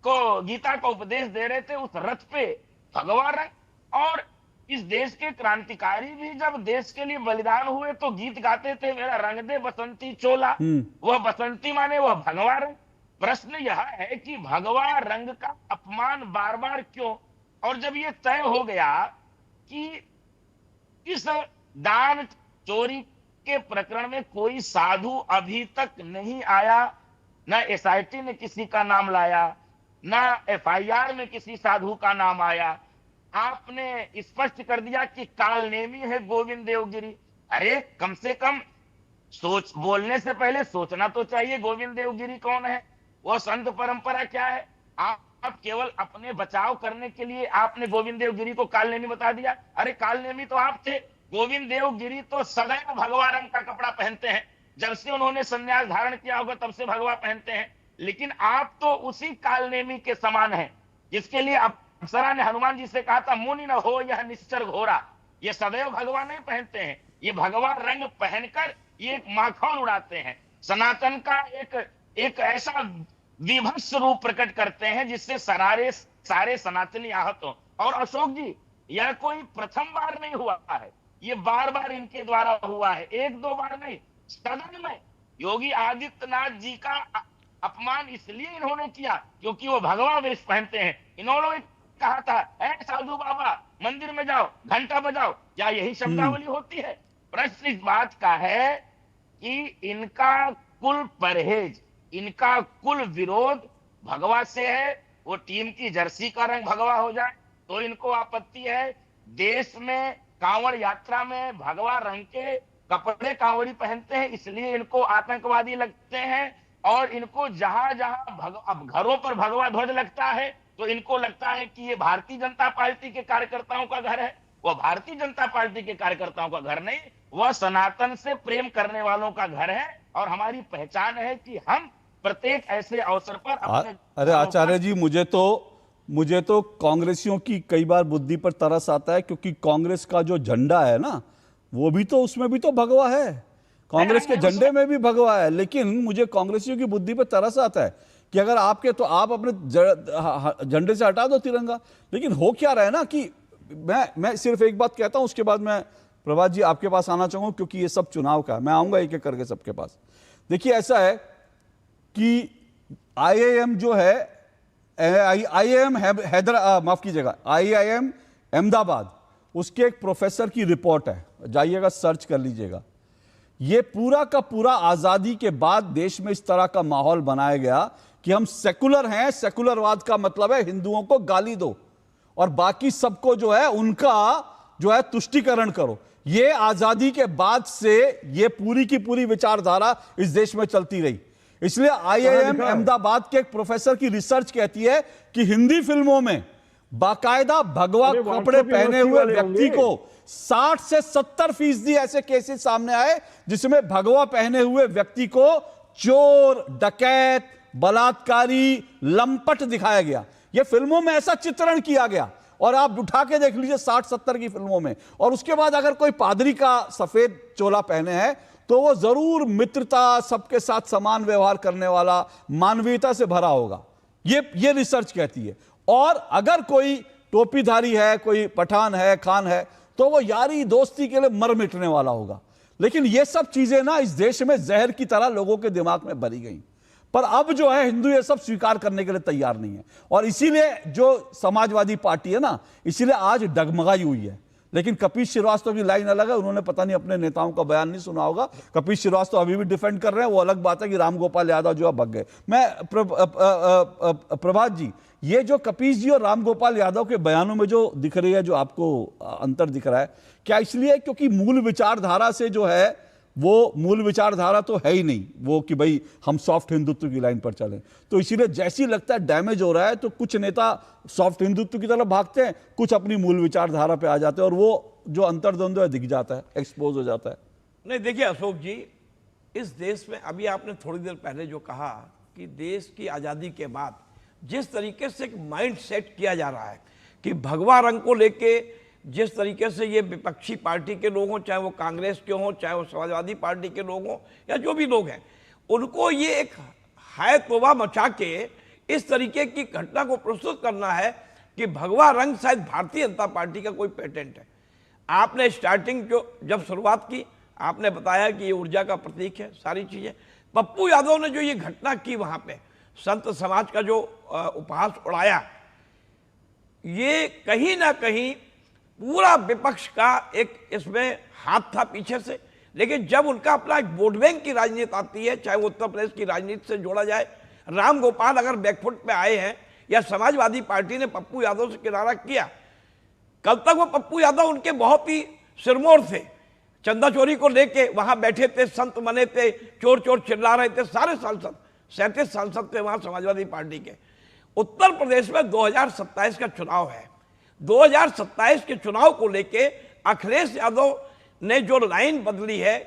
को गीता का उपदेश दे रहे थे, उस रथ पे भगवा रंग। और इस देश के क्रांतिकारी भी जब देश के लिए बलिदान हुए तो गीत गाते थे, मेरा रंग दे बसंती चोला। वह बसंती माने वह भगवा रंग। प्रश्न यह है कि भगवा रंग का अपमान बार बार क्यों? और जब ये तय हो गया कि इस दान चोरी के प्रकरण में कोई साधु अभी तक नहीं आया, ना एसआईटी ने किसी का नाम लाया, ना एफआईआर में किसी साधु का नाम आया, आपने स्पष्ट कर दिया कि कालनेमी है गोविंद देवगिरी। अरे कम से कम बोलने से पहले सोचना तो चाहिए गोविंद देवगिरी कौन है, वह संत परंपरा क्या है। आप केवल अपने बचाव करने के लिए आपने गोविंद देवगिरी को कालनेमी बता दिया। अरे कालनेमी तो आप थे। गोविंद देवगिरी तो सदैव भगवा रंग का कपड़ा पहनते हैं, जब से उन्होंने संन्यास धारण किया होगा तब से भगवा पहनते हैं। लेकिन आप तो उसी कालनेमी के समान हैं जिसके लिए अप्सरा ने हनुमान जी से कहा था, मुनि न हो यह निश्चर घोरा। ये सदैव भगवा नहीं पहनते हैं, ये भगवा रंग पहनकर ये एक माखौल उड़ाते हैं, सनातन का एक ऐसा विभत्स रूप प्रकट करते हैं जिससे सारे सनातनी आहत हो। और अशोक जी, यह कोई प्रथम बार नहीं हुआ है, ये बार बार इनके द्वारा हुआ है, एक दो बार नहीं। सदन में योगी आदित्यनाथ जी का अपमान इसलिए इन्होंने किया क्योंकि वो भगवा वेश पहनते हैं। इन्होंने कहा था, ऐ साधु बाबा मंदिर में जाओ, घंटा बजाओ। क्या यही शब्दावली होती है? प्रश्न इस बात का है कि इनका कुल परहेज, इनका कुल विरोध भगवा से है। वो टीम की जर्सी का रंग भगवा हो जाए तो इनको आपत्ति है। देश में कांवड़ यात्रा में भगवा रंग के कपड़े कांवड़ी पहनते हैं, इसलिए इनको आतंकवादी लगते हैं। और इनको जहां जहां अब घरों पर भगवा ध्वज लगता है तो इनको लगता है कि ये भारतीय जनता पार्टी के कार्यकर्ताओं का घर है। वह भारतीय जनता पार्टी के कार्यकर्ताओं का घर नहीं, वह सनातन से प्रेम करने वालों का घर है। और हमारी पहचान है कि हम प्रत्येक ऐसे अवसर पर अपने अरे आचार्य जी, मुझे तो कांग्रेसियों की कई बार बुद्धि पर तरस आता है, क्योंकि कांग्रेस का जो झंडा है ना, वो भी तो, उसमें भी तो भगवा है, कांग्रेस के झंडे में भी भगवा है। लेकिन मुझे कांग्रेसियों की बुद्धि पर तरस आता है कि अगर आपके, तो आप अपने झंडे से हटा दो तिरंगा। लेकिन हो क्या रहा है ना कि मैं सिर्फ एक बात कहता हूं, उसके बाद मैं प्रभात जी आपके पास आना चाहूंगा, क्योंकि ये सब चुनाव का है, मैं आऊंगा एक एक करके सबके पास। देखिए ऐसा है कि IIM जो है, IIM माफ कीजिएगा, IIM अहमदाबाद, उसके एक प्रोफेसर की रिपोर्ट है, जाइएगा सर्च कर लीजिएगा। ये पूरा का पूरा आजादी के बाद देश में इस तरह का माहौल बनाया गया कि हम सेकुलर हैं, सेकुलरवाद का मतलब है हिंदुओं को गाली दो और बाकी सबको जो है उनका जो है तुष्टीकरण करो। ये आजादी के बाद से ये पूरी की पूरी विचारधारा इस देश में चलती रही। इसलिए IIM अहमदाबाद के एक प्रोफेसर की रिसर्च कहती है कि हिंदी फिल्मों में बाकायदा भगवा कपड़े पहने हुए व्यक्ति को 60 से 70% ऐसे केसेस सामने आए जिसमें भगवा पहने हुए व्यक्ति को चोर, डकैत, बलात्कारी, लंपट दिखाया गया। यह फिल्मों में ऐसा चित्रण किया गया, और आप उठा के देख लीजिए 60-70 की फिल्मों में। और उसके बाद अगर कोई पादरी का सफेद चोला पहने हैं तो वो जरूर मित्रता, सबके साथ समान व्यवहार करने वाला, मानवीयता से भरा होगा, ये रिसर्च कहती है। और अगर कोई टोपीधारी है, कोई पठान है, खान है, तो वो यारी दोस्ती के लिए मर मिटने वाला होगा। लेकिन ये सब चीजें ना इस देश में जहर की तरह लोगों के दिमाग में भरी गई। पर अब जो है हिंदू ये सब स्वीकार करने के लिए तैयार नहीं है, और इसीलिए जो समाजवादी पार्टी है ना, इसीलिए आज डगमगाई हुई है। लेकिन कपिल श्रीवास्तव की लाइन अलग है, उन्होंने पता नहीं अपने नेताओं का बयान नहीं सुना होगा। कपिल श्रीवास्तव अभी भी डिफेंड कर रहे हैं, वो अलग बात है कि रामगोपाल यादव जो है भग गए। मैं प्रभात जी, ये जो कपिल जी और रामगोपाल यादव के बयानों में जो दिख रही है, जो आपको अंतर दिख रहा है, क्या इसलिए क्योंकि मूल विचारधारा से जो है, वो मूल विचारधारा तो है ही नहीं वो कि भाई हम सॉफ्ट हिंदुत्व की लाइन पर चलें, तो इसीलिए जैसी लगता है डैमेज हो रहा है तो कुछ नेता सॉफ्ट हिंदुत्व की तरफ भागते हैं, कुछ अपनी मूल विचारधारा पे आ जाते हैं, और वो जो अंतर्द्वंद्व है दिख जाता है, एक्सपोज हो जाता है। नहीं देखिए अशोक जी, इस देश में अभी आपने थोड़ी देर पहले जो कहा कि देश की आज़ादी के बाद जिस तरीके से एक माइंड सेट किया जा रहा है कि भगवा रंग को लेके जिस तरीके से ये विपक्षी पार्टी के लोग हों, चाहे वो कांग्रेस के हों, चाहे वो समाजवादी पार्टी के लोग हों, या जो भी लोग हैं, उनको ये एक हाय तौबा मचा के इस तरीके की घटना को प्रस्तुत करना है कि भगवा रंग शायद भारतीय जनता पार्टी का कोई पेटेंट है। आपने स्टार्टिंग जब शुरुआत की, आपने बताया कि ये ऊर्जा का प्रतीक है, सारी चीजें। पप्पू यादव ने जो ये घटना की वहां पे, संत समाज का जो उपहास उड़ाया, ये कहीं ना कहीं पूरा विपक्ष का एक इसमें हाथ था पीछे से। लेकिन जब उनका अपना एक वोट बैंक की राजनीति आती है, चाहे वो उत्तर प्रदेश की राजनीति से जोड़ा जाए, राम गोपाल अगर बैकफुट पे आए हैं या समाजवादी पार्टी ने पप्पू यादव से किनारा किया, कल तक वो पप्पू यादव उनके बहुत ही सिरमौर थे, चंदा चोरी को लेके वहां बैठे थे, संत बने थे, चोर चोर चिल्ला रहे थे, सारे सांसद 37 सांसद थे वहां समाजवादी पार्टी के। उत्तर प्रदेश में 2027 का चुनाव है, 2027 के चुनाव को लेके अखिलेश यादव ने जो लाइन बदली है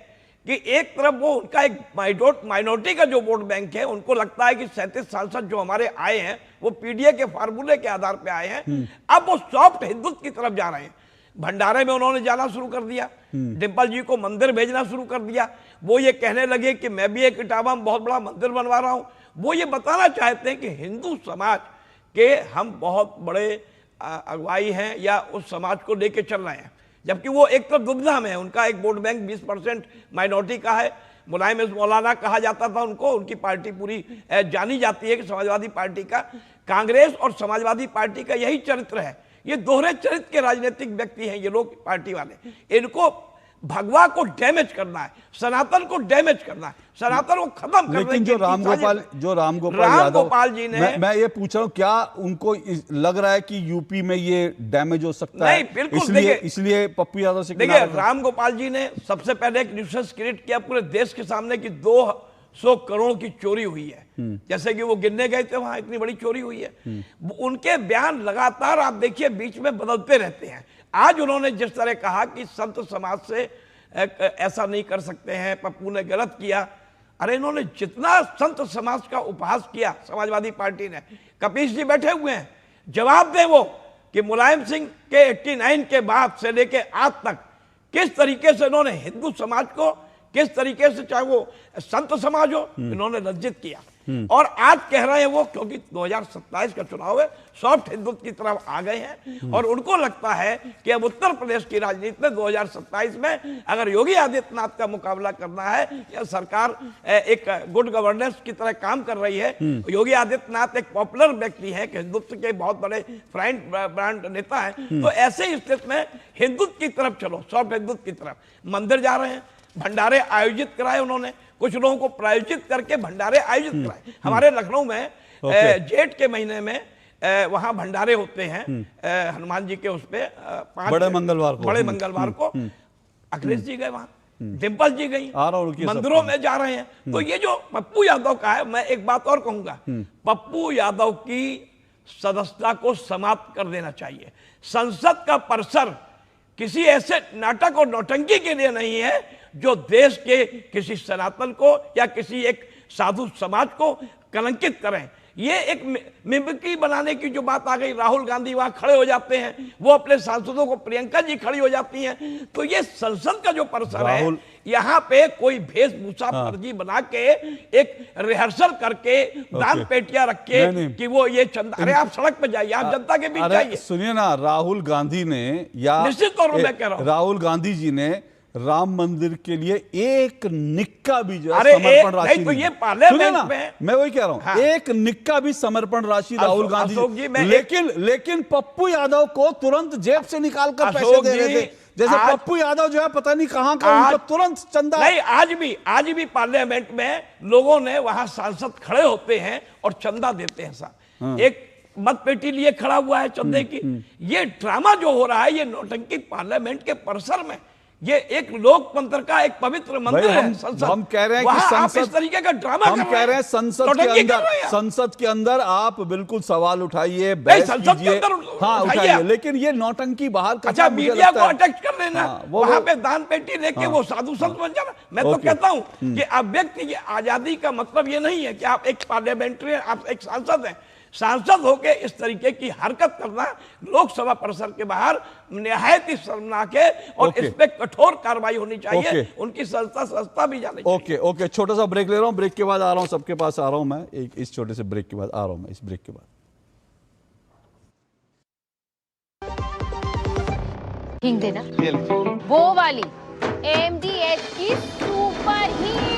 कि एक तरफ वो उनका एक माइनॉरिटी का जो वोट बैंक है, उनको लगता है कि 37 सांसद जो हमारे आए हैं वो पीडीए के फार्मूले के आधार पे आए हैं, अब वो सॉफ्ट हिंदुत्व की तरफ जा रहे हैं। भंडारे में उन्होंने जाना शुरू कर दिया, डिम्पल जी को मंदिर भेजना शुरू कर दिया। वो ये कहने लगे कि मैं भी एक इटावा में बहुत बड़ा मंदिर बनवा रहा हूं। वो ये बताना चाहते हैं कि हिंदू समाज के हम बहुत बड़े अगुवाई हैं या उस समाज को लेके चल रहे हैं, जबकि वो एक तरफ दुविधा में है। उनका एक वोट बैंक 20% माइनॉरिटी का है, मुलायम मौलाना कहा जाता था उनको, उनकी पार्टी पूरी जानी जाती है कि समाजवादी पार्टी का, कांग्रेस और समाजवादी पार्टी का यही चरित्र है। ये दोहरे चरित्र के राजनीतिक व्यक्ति हैं ये लोग, पार्टी वाले। इनको भगवा को डैमेज करना है, सनातन को डैमेज करना है, सनातन को खत्म करना है। लेकिन जो राम गोपाल जी ने, मैं ये पूछ रहा हूं, क्या उनको लग रहा है कि यूपी में ये डैमेज हो सकता है? बिल्कुल, इसलिए पप्पू यादव से देखिए, राम गोपाल जी ने सबसे पहले एक न्यूसेंस क्रिएट किया पूरे देश के सामने कि 200 करोड़ की चोरी हुई है। जैसे कि वो गिनने गए थे, वहां इतनी बड़ी चोरी हुई है। उनके बयान लगातार आप देखिए बीच में बदलते रहते हैं। आज उन्होंने जिस तरह कहा कि संत समाज से ऐसा नहीं कर सकते हैं, पप्पू ने गलत किया। अरे इन्होंने जितना संत समाज का उपहास किया समाजवादी पार्टी ने, कपीश जी बैठे हुए हैं, जवाब दें वो कि मुलायम सिंह के 89 के बाद से लेके आज तक किस तरीके से इन्होंने हिंदू समाज को, किस तरीके से, चाहे वो संत समाज हो, इन्होंने लज्जित किया। और आज कह रहे हैं वो, क्योंकि 2027 का चुनाव है, सॉफ्ट हिंदुत्व की तरफ आ गए हैं और उनको लगता है कि अब उत्तर प्रदेश की राजनीति में 2027 में अगर योगी आदित्यनाथ का मुकाबला करना है या सरकार एक गुड गवर्नेंस की तरह काम कर रही है, योगी आदित्यनाथ एक पॉपुलर व्यक्ति है कि हिंदुत्व के बहुत बड़े ब्रांड नेता है, तो ऐसे स्थिति में हिंदुत्व की तरफ चलो, सॉफ्ट हिंदुत्व की तरफ। मंदिर जा रहे हैं, भंडारे आयोजित कराए उन्होंने, कुछ लोगों को प्रायोजित करके भंडारे आयोजित कराए। हमारे लखनऊ में जेठ के महीने में वहां भंडारे होते हैं हनुमान जी के उस पे बड़े मंगलवार को अखिलेश जी गए, वहां डिम्पल जी गई, मंदिरों में जा रहे हैं। तो ये जो पप्पू यादव का है, मैं एक बात और कहूंगा, पप्पू यादव की सदस्यता को समाप्त कर देना चाहिए। संसद का परिसर किसी ऐसे नाटक और नौटंकी के लिए नहीं है जो देश के किसी सनातन को या किसी एक साधु समाज को कलंकित करें। ये एक मिमिक्री बनाने की जो बात आ गई, राहुल गांधी वहां खड़े हो जाते हैं, वो अपने सांसदों को, प्रियंका जी खड़ी हो जाती हैं। तो ये संसद का जो परिसर है, यहाँ पे कोई वेशभूषा फर्जी बना के एक रिहर्सल करके दान पेटियां रख के कि वो ये चंदा, अरे आप सड़क पे जाइए, आप जनता के बीच जाइए। सुनिए ना, राहुल गांधी ने, या निश्चित तौर पर मैं कह रहा हूं, राहुल गांधी जी ने राम मंदिर के लिए एक निक्का भी जो समर्पण राशि तो ये पार्लियामेंट में, मैं वही कह रहा हूं, हाँ। एक निक्का भी समर्पण राशि राहुल गांधी जी, लेकिन पप्पू यादव को तुरंत जेब से निकालकर पैसे दे रहे थे। जैसे पप्पू यादव जो है पता नहीं कहां का, उनको तुरंत चंदा नहीं। आज भी पार्लियामेंट में लोगों ने, वहां सांसद खड़े होते हैं और चंदा देते हैं साहब, एक मत पेटी लिए खड़ा हुआ है चंदे की। ये ड्रामा जो हो रहा है, ये नौटंकी पार्लियामेंट के परिसर में, ये एक लोकतंत्र का एक पवित्र मंदिर है संसद। हम कह रहे हैं कि वहाँ आप संसद, इस तरीके का ड्रामा हम कह रहे हैं संसद के अंदर आप बिल्कुल सवाल उठाइए, बहस कीजिए, हाँ उठाइए, लेकिन ये नौटंकी बाहर करना, अच्छा मीडिया को अटैक कर लेना, वहां पे दान पेटी लेके हाँ, वो साधु संत बन जाना। मैं तो कहता हूं कि अभिव्यक्ति की आजादी का मतलब ये नहीं है कि आप एक पार्लियामेंट्री, आप एक सांसद हैं, सांसद होके इस तरीके की हरकत करना लोकसभा परिसर के बाहर निहायत ही शर्मनाक है और इस पे कठोर कार्रवाई होनी चाहिए। उनकी संस्था भी जानी चाहिए। ओके, छोटा सा ब्रेक ले रहा हूं, ब्रेक के बाद आ रहा हूं, सबके पास आ रहा हूं मैं, एक इस छोटे से ब्रेक के बाद आ रहा हूं मैं, इस ब्रेक के बाद। हिंग देना, वो वाली MDH की सुपर हीट।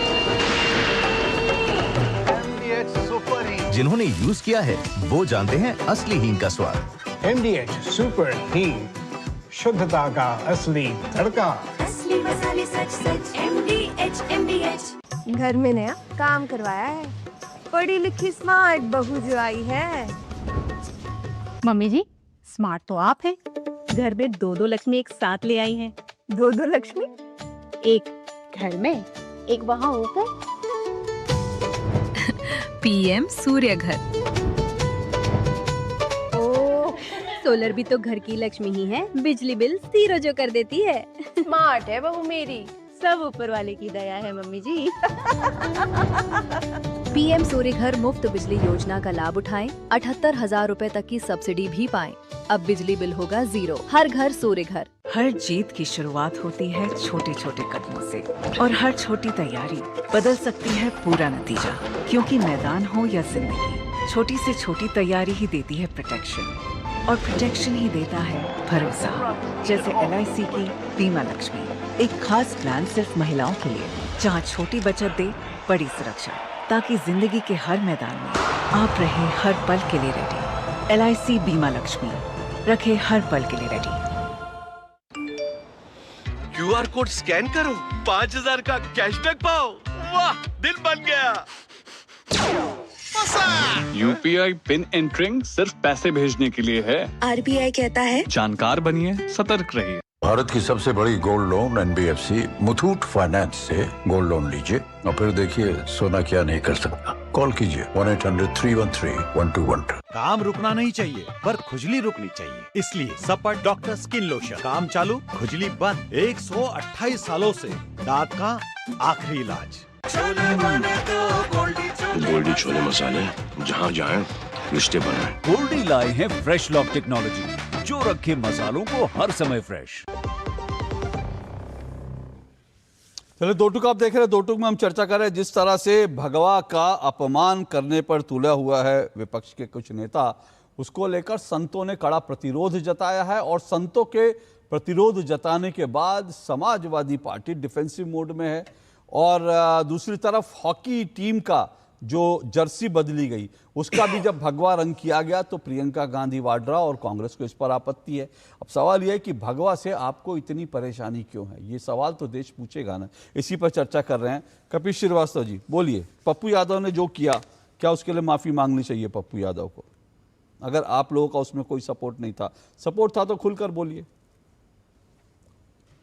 जिन्होंने यूज किया है वो जानते हैं असली हींग का स्वाद। MDH सुपर हींग, शुद्धता का असली तड़का। असली मसाले सच MDH। घर में नया काम करवाया है, पढ़ी लिखी स्मार्ट बहू जो आई है। मम्मी जी स्मार्ट तो आप हैं, घर में दो लक्ष्मी एक साथ ले आई हैं। दो लक्ष्मी, एक घर में एक वहाँ ऊपर। PM सूर्य घर। ओ, सोलर भी तो घर की लक्ष्मी ही है, बिजली बिल जीरो जो कर देती है। स्मार्ट है बहू मेरी, सब ऊपर वाले की दया है मम्मी जी। PM सूर्य घर मुफ्त बिजली योजना का लाभ उठाएं, 78,000 रुपए तक की सब्सिडी भी पाएं। अब बिजली बिल होगा जीरो। हर घर सूर्य घर। हर जीत की शुरुआत होती है छोटे छोटे कदमों से, और हर छोटी तैयारी बदल सकती है पूरा नतीजा। क्योंकि मैदान हो या जिंदगी, छोटी से छोटी तैयारी ही देती है प्रोटेक्शन, और प्रोटेक्शन ही देता है भरोसा। जैसे LIC की बीमा लक्ष्मी, एक खास प्लान सिर्फ महिलाओं के लिए, जहां छोटी बचत दे बड़ी सुरक्षा, ताकि जिंदगी के हर मैदान में आप रहे हर पल के लिए रेडी। LIC बीमा लक्ष्मी, रखे हर पल के लिए रेडी। QR कोड स्कैन करो, 5,000 का कैशबैक पाओ। वाह, दिल बन गया। UPI पिन एंटरिंग सिर्फ पैसे भेजने के लिए है। RBI कहता है जानकार बनिए, सतर्क रहिए। भारत की सबसे बड़ी gold loan NBFC Muthoot finance से गोल्ड लोन लीजिए और फिर देखिए सोना क्या नहीं कर सकता। कॉल कीजिए 1-800-313-1212। काम रुकना नहीं चाहिए, पर खुजली रुकनी चाहिए, इसलिए सपट डॉक्टर स्किन लोशन। काम चालू, खुजली बंद। 128 सालों से दांत का आखिरी इलाज। गोल्डी छोले मसाले, जहाँ जाएं रिश्ते बनाएं। गोल्डी लाए हैं फ्रेश लॉक टेक्नोलॉजी, जो रखे मसालों को हर समय फ्रेश। चलिए दो टुक आप देख रहे हैं, दो टुक में हम चर्चा कर रहे हैं जिस तरह से भगवा का अपमान करने पर तुला हुआ है विपक्ष के कुछ नेता, उसको लेकर संतों ने कड़ा प्रतिरोध जताया है। और संतों के प्रतिरोध जताने के बाद समाजवादी पार्टी डिफेंसिव मोड में है। और दूसरी तरफ हॉकी टीम का जो जर्सी बदली गई उसका भी जब भगवा रंग किया गया तो प्रियंका गांधी वाड्रा और कांग्रेस को इस पर आपत्ति है। अब सवाल यह है कि भगवा से आपको इतनी परेशानी क्यों है, ये सवाल तो देश पूछेगा ना। इसी पर चर्चा कर रहे हैं। कपिल श्रीवास्तव जी बोलिए, पप्पू यादव ने जो किया क्या उसके लिए माफी मांगनी चाहिए पप्पू यादव को? अगर आप लोगों का उसमें कोई सपोर्ट नहीं था, सपोर्ट था तो खुलकर बोलिए।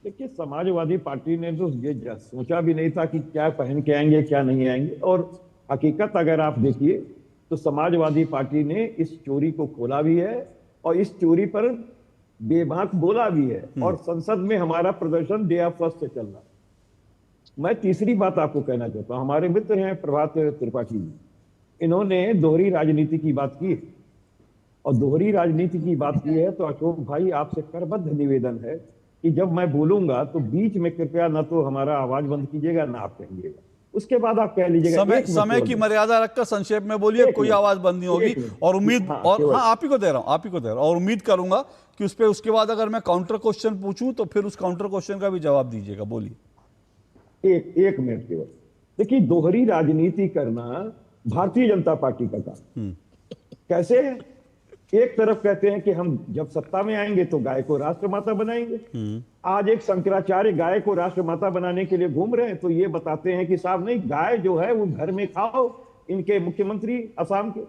देखिए, समाजवादी पार्टी ने तो ये सोचा भी नहीं था कि क्या पहन के आएंगे क्या नहीं आएंगे। और हकीकत अगर आप देखिए तो समाजवादी पार्टी ने इस चोरी को खोला भी है और इस चोरी पर बेबाक बोला भी है। और संसद में हमारा प्रदर्शन डे ऑफ फर्स्ट से चल रहा। मैं तीसरी बात आपको कहना चाहता हूं, हमारे मित्र हैं प्रभात त्रिपाठी जी, इन्होंने दोहरी राजनीति की बात की और दोहरी राजनीति की बात की है तो अशोक भाई आपसे करबद्ध निवेदन है कि जब मैं बोलूंगा तो बीच में कृपया ना तो हमारा आवाज बंद कीजिएगा ना आप कहिएगा, उसके बाद आप कह लीजिएगा। समय की मर्यादा रखकर संक्षेप में बोलिए, कोई आवाज बंद नहीं होगी। और उम्मीद और हाँ आप ही को दे रहा हूं और उम्मीद करूंगा कि उस पर उसके बाद अगर मैं काउंटर क्वेश्चन पूछूं तो फिर उस काउंटर क्वेश्चन का भी जवाब दीजिएगा। बोलिए। एक मिनट केवल। देखिए, दोहरी राजनीति करना भारतीय जनता पार्टी का काम कैसे है? एक तरफ कहते हैं कि हम जब सत्ता में आएंगे तो गाय को राष्ट्रमाता बनाएंगे। आज एक शंकराचार्य गाय को राष्ट्रमाता बनाने के लिए घूम रहे हैं तो ये बताते हैं कि साहब नहीं, गाय जो है वो घर में खाओ। इनके मुख्यमंत्री असम के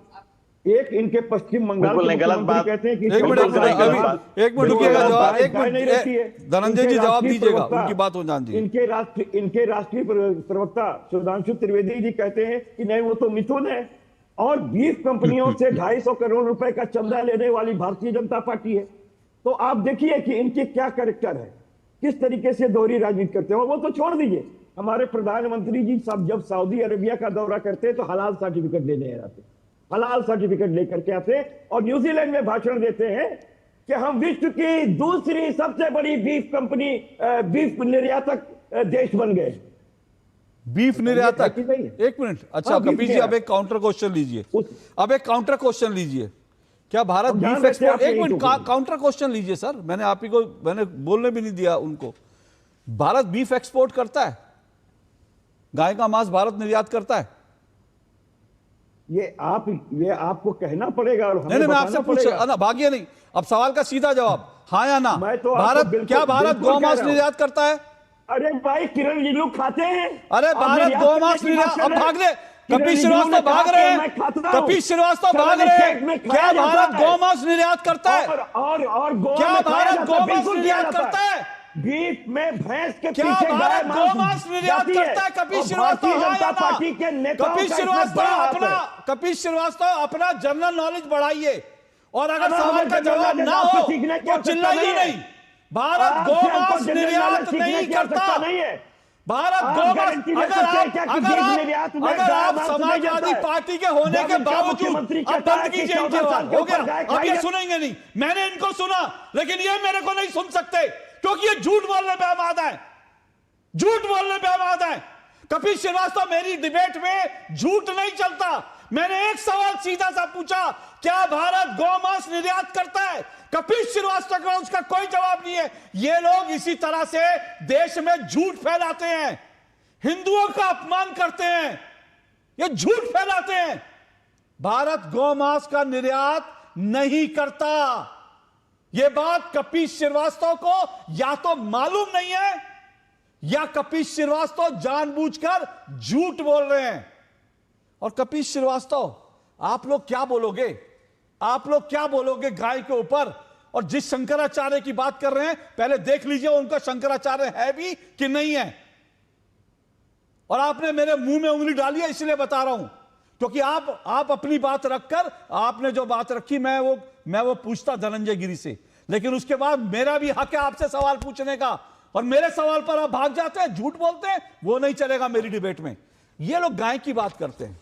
एक इनके पश्चिम बंगाल के मुख्यमंत्री कहते हैं कि एक मिनट रुकिएगा, जवाब एक मिनट धनंजय जी जवाब दीजिएगा, उनकी बात हो जान दीजिए। इनके राष्ट्रीय प्रवक्ता सुधांशु त्रिवेदी जी कहते हैं कि नहीं वो तो मिथुन है, और 20 कंपनियों से 250 करोड़ रुपए का चंदा लेने वाली भारतीय जनता पार्टी है। तो आप देखिए कि इनके क्या कैरेक्टर है, किस तरीके से दोहरी राजनीति करते हैं। वो तो छोड़ दीजिए, हमारे प्रधानमंत्री जी सब जब सऊदी अरेबिया का दौरा करते हैं तो हलाल सर्टिफिकेट लेने आते, हलाल सर्टिफिकेट लेकर के आते, और न्यूजीलैंड में भाषण देते हैं कि हम विश्व की दूसरी सबसे बड़ी बीफ कंपनी, बीफ निर्यातक देश बन गए। बीफ निर्यातक, एक मिनट, अच्छा कपिल जी अब एक काउंटर क्वेश्चन लीजिए, अब एक काउंटर क्वेश्चन लीजिए। क्या भारत बीफ एक्सपोर्ट, एक मिनट काउंटर क्वेश्चन लीजिए सर, मैंने आप ही को मैंने बोलने भी नहीं दिया उनको। भारत बीफ एक्सपोर्ट करता है, गाय का मांस भारत निर्यात करता है? ये आपको कहना पड़ेगा और नहीं मैं आपसे पूछे भाग्य नहीं, अब सवाल का सीधा जवाब हाँ या ना। भारत क्या भारत गौमांस निर्यात करता है? अरे भाई किरण रिजिजू खाते हैं। अरे भारत गौमांस निर्यात, अब भाग रहे कपिल श्रीवास्तव भाग रहे हैं, कपिल श्रीवास्तव भाग रहे हैं। क्या भारत गौमांस निर्यात करता है? और क्या भारत गौमांस निर्यात करता है? बीफ में भैंस के क्या भारत गौमांस निर्यात करता है? कपिल श्रीवास्तव, कपिल श्रीवास्तव अपना जनरल नॉलेज बढ़ाइए, और अगर सवाल का जवाब ना हो तो चिल्लाइए नहीं। भारत गौमांस निर्यात नहीं करता। भारत गौमांस, अगर आप समाजवादी पार्टी के होने के बावजूद अब बंद कीजिए इनके साथ, हो गया, अब ये सुनेंगे नहीं। मैंने इनको सुना लेकिन ये मेरे को नहीं सुन सकते, क्योंकि ये झूठ बोलने पे आमादा है, झूठ बोलने पे आमादा है। कपिल श्रीवास्तव, मेरी डिबेट में झूठ नहीं चलता। मैंने एक सवाल सीधा सा पूछा, क्या भारत गौमांस निर्यात करता है? कपिल श्रीवास्तव का उसका कोई जवाब नहीं है। ये लोग इसी तरह से देश में झूठ फैलाते हैं, हिंदुओं का अपमान करते हैं, ये झूठ फैलाते हैं। भारत गौमांस का निर्यात नहीं करता। यह बात कपिल श्रीवास्तव को या तो मालूम नहीं है या कपिल श्रीवास्तव जानबूझकर झूठ बोल रहे हैं। और कपिल श्रीवास्तव, आप लोग क्या बोलोगे? आप लोग क्या बोलोगे गाय के ऊपर? और जिस शंकराचार्य की बात कर रहे हैं, पहले देख लीजिए उनका शंकराचार्य है भी कि नहीं है। और आपने मेरे मुंह में उंगली डाली है, इसलिए बता रहा हूं, क्योंकि आप अपनी बात रखकर, आपने जो बात रखी मैं वो पूछता धनंजय गिरी से, लेकिन उसके बाद मेरा भी हक है आपसे सवाल पूछने का, और मेरे सवाल पर आप भाग जाते हैं, झूठ बोलते हैं, वो नहीं चलेगा मेरी डिबेट में। ये लोग गाय की बात करते हैं,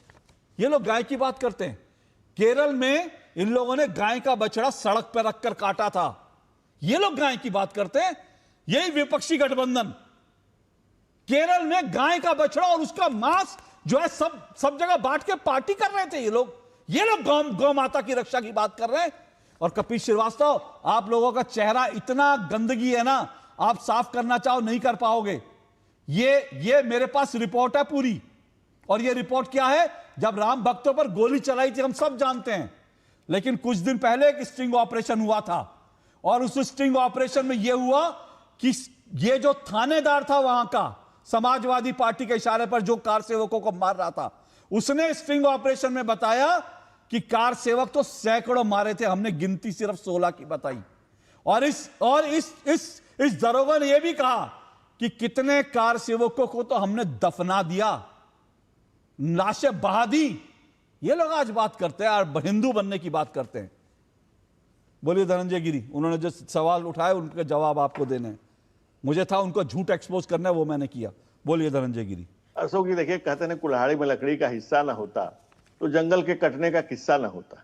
ये लोग गाय की बात करते हैं। केरल में इन लोगों ने गाय का बछड़ा सड़क पर रखकर काटा था, ये लोग गाय की बात करते हैं। यही विपक्षी गठबंधन केरल में गाय का बछड़ा और उसका मांस जो है सब जगह बांट के पार्टी कर रहे थे। ये लोग गौ माता की रक्षा की बात कर रहे हैं। और कपिल श्रीवास्तव, आप लोगों का चेहरा इतना गंदगी है ना, आप साफ करना चाहो नहीं कर पाओगे। ये मेरे पास रिपोर्ट है पूरी, और ये रिपोर्ट क्या है? जब राम भक्तों पर गोली चलाई थी हम सब जानते हैं, लेकिन कुछ दिन पहले एक स्टिंग ऑपरेशन हुआ था, और उस स्टिंग ऑपरेशन में यह हुआ कि ये जो थानेदार था वहां का, समाजवादी पार्टी के इशारे पर जो कार सेवकों को मार रहा था, उसने स्टिंग ऑपरेशन में बताया कि कार सेवक तो सैकड़ों मारे थे, हमने गिनती सिर्फ 16 की बताई। और इस दरोगा ने यह भी कहा कि कितने कार सेवकों को तो हमने दफना दिया, लाशें बहा दी। ये लोग आज बात करते हैं और हिंदू बनने की बात करते हैं। बोलिए धनंजय गिरी, उन्होंने जो सवाल उठाए उनके जवाब आपको देने हैं। मुझे था उनको झूठ एक्सपोज करना है, वो मैंने किया। बोलिए धनंजय गिरी। अशोक जी देखिए, कहते हैं कुल्हाड़ी में लकड़ी का हिस्सा ना होता तो जंगल के कटने का किस्सा ना होता।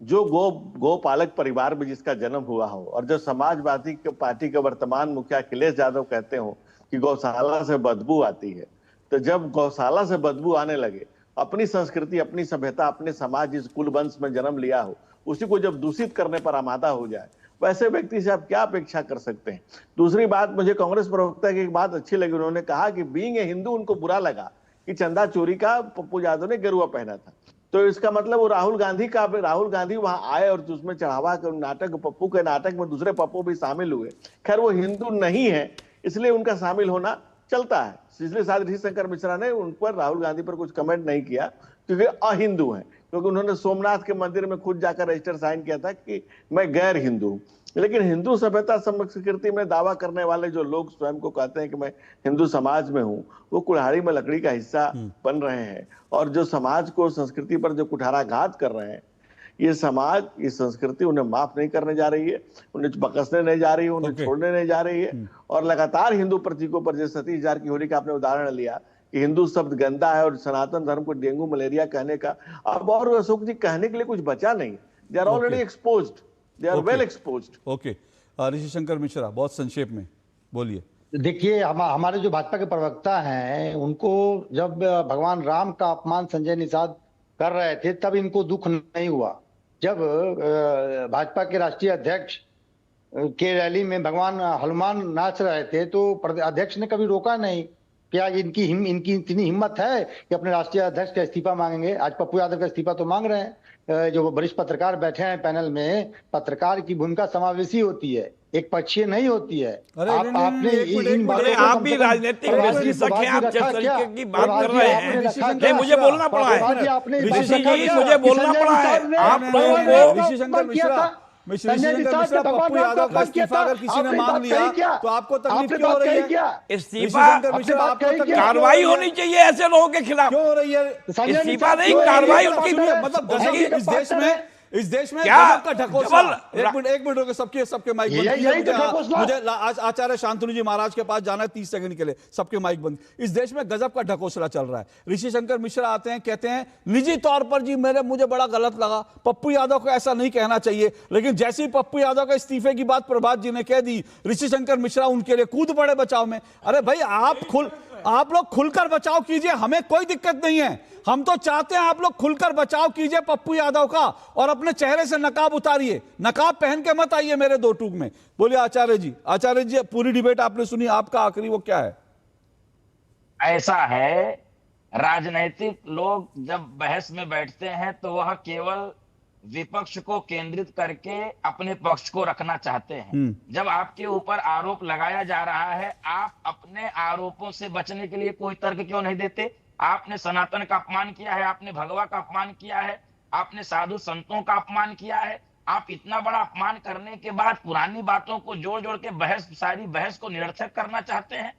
जो गोपालक परिवार में जिसका जन्म हुआ हो, और जो समाजवादी पार्टी के वर्तमान मुखिया अखिलेश यादव कहते हो कि गौशाला से बदबू आती है, तो जब गौशाला से बदबू आने लगे, अपनी संस्कृति, अपनी सभ्यता, अपने समाज जिस कुल वंश में जन्म लिया हो, उसी को जब दूषित करने पर आमादा हो जाए, वैसे व्यक्ति से आप क्या अपेक्षा कर सकते हैं? दूसरी बात, मुझे कांग्रेस प्रवक्ता की एक बात अच्छी लगी, उन्होंने कहा कि बीइंग ए हिंदू उनको बुरा लगा कि चंदा चोरी का पप्पू यादव ने गेरुआ पहना था। तो इसका मतलब वो राहुल गांधी वहां आए और उसमें चढ़ावा कर नाटक, पप्पू के नाटक में दूसरे पप्पू भी शामिल हुए। खैर वो हिंदू नहीं है, इसलिए उनका शामिल होना चलता है। इसलिए शायद ऋषि शंकर मिश्रा ने उन पर, राहुल गांधी पर कुछ कमेंट नहीं किया क्योंकि अहिंदू हैं। क्योंकि उन्होंने सोमनाथ के मंदिर में खुद जाकर रजिस्टर साइन किया था कि मैं गैर हिंदू हूं। लेकिन हिंदू सभ्यता संस्कृति में दावा करने वाले जो लोग स्वयं को कहते हैं कि मैं हिंदू समाज में हूं, वो कुल्हाड़ी में लकड़ी का हिस्सा बन रहे हैं। और जो समाज को, संस्कृति पर जो कुठाराघात कर रहे हैं, ये समाज, ये संस्कृति उन्हें माफ नहीं करने जा रही है, उन्हें बकसने नहीं जा रही है, उन्हें छोड़ने नहीं जा रही है। और लगातार हिंदू प्रतीकों पर, जैसे सतीश जारकिहोली का आपने उदाहरण लिया कि हिंदू शब्द गंदा है और सनातन धर्म को डेंगू मलेरिया कहने का, अब और अशोक जी कहने के लिए कुछ बचा नहीं। They are already exposed, they are well exposed. Okay, Rishi Shankar Mishra, बहुत संक्षेप में बोलिए। देखिए, हमारे जो भाजपा के प्रवक्ता हैं, उनको जब भगवान राम का अपमान संजय निषाद कर रहे थे तब इनको दुख नहीं हुआ। जब भाजपा के राष्ट्रीय अध्यक्ष के रैली में भगवान हनुमान नाच रहे थे तो अध्यक्ष ने कभी रोका नहीं। क्या इनकी इतनी हिम्मत है कि अपने राष्ट्रीय अध्यक्ष का इस्तीफा मांगेंगे? आज पप्पू यादव का इस्तीफा तो मांग रहे हैं। जो वरिष्ठ पत्रकार बैठे हैं पैनल में, पत्रकार की भूमिका समावेशी होती है, एक पक्षीय नहीं होती है। आपने इन बातों को, आप भी राजनीतिक विश्लेषक हैं, आप जिस तरीके की बात कर रहे हैं, मुझे बोलना पड़ा है ऋषि जी, मुझे बोलना पड़ा है। आप लोगों को ऋषि शंकर मिश्रा, पप्पू यादव का इस्तीफा अगर किसी ने मांग लिया तो आपको तकलीफ क्यों हो रही है? इस्तीफा, कार्रवाई होनी चाहिए ऐसे लोगों के खिलाफ। क्यों हो रही है इस्तीफा नहीं, कार्रवाई उनकी। मतलब इस देश में गजब का ढकोसला। एक मिनट होकर सबके माइक बंद। मुझे आज आचार्य शांतनु जी महाराज के पास जाना है 30 सेकंड के लिए, सबके माइक बंद। इस देश में गजब का ढकोसला चल रहा है। ऋषि शंकर मिश्रा आते हैं, कहते हैं निजी तौर पर जी मुझे बड़ा गलत लगा, पप्पू यादव को ऐसा नहीं कहना चाहिए। लेकिन जैसे ही पप्पू यादव के इस्तीफे की बात प्रभात जी ने कह दी, ऋषि शंकर मिश्रा उनके लिए कूद पड़े बचाव में। अरे भाई, आप लोग खुलकर बचाव कीजिए, हमें कोई दिक्कत नहीं है। हम तो चाहते हैं आप लोग खुलकर बचाव कीजिए पप्पू यादव का, और अपने चेहरे से नकाब उतारिए। नकाब पहन के मत आइए मेरे दो टूक में। बोलिए आचार्य जी। आचार्य जी, पूरी डिबेट आपने सुनी, आपका आखिरी वो क्या है? ऐसा है, राजनीतिक लोग जब बहस में बैठते हैं तो वह केवल विपक्ष को केंद्रित करके अपने पक्ष को रखना चाहते हैं। जब आपके ऊपर आरोप लगाया जा रहा है, आप अपने आरोपों से बचने के लिए कोई तर्क क्यों नहीं देते? आपने सनातन का अपमान किया है, आपने भगवा का अपमान किया है, आपने साधु संतों का अपमान किया है। आप इतना बड़ा अपमान करने के बाद पुरानी बातों को जोड़ जोड़ के सारी बहस को निरर्थक करना चाहते हैं।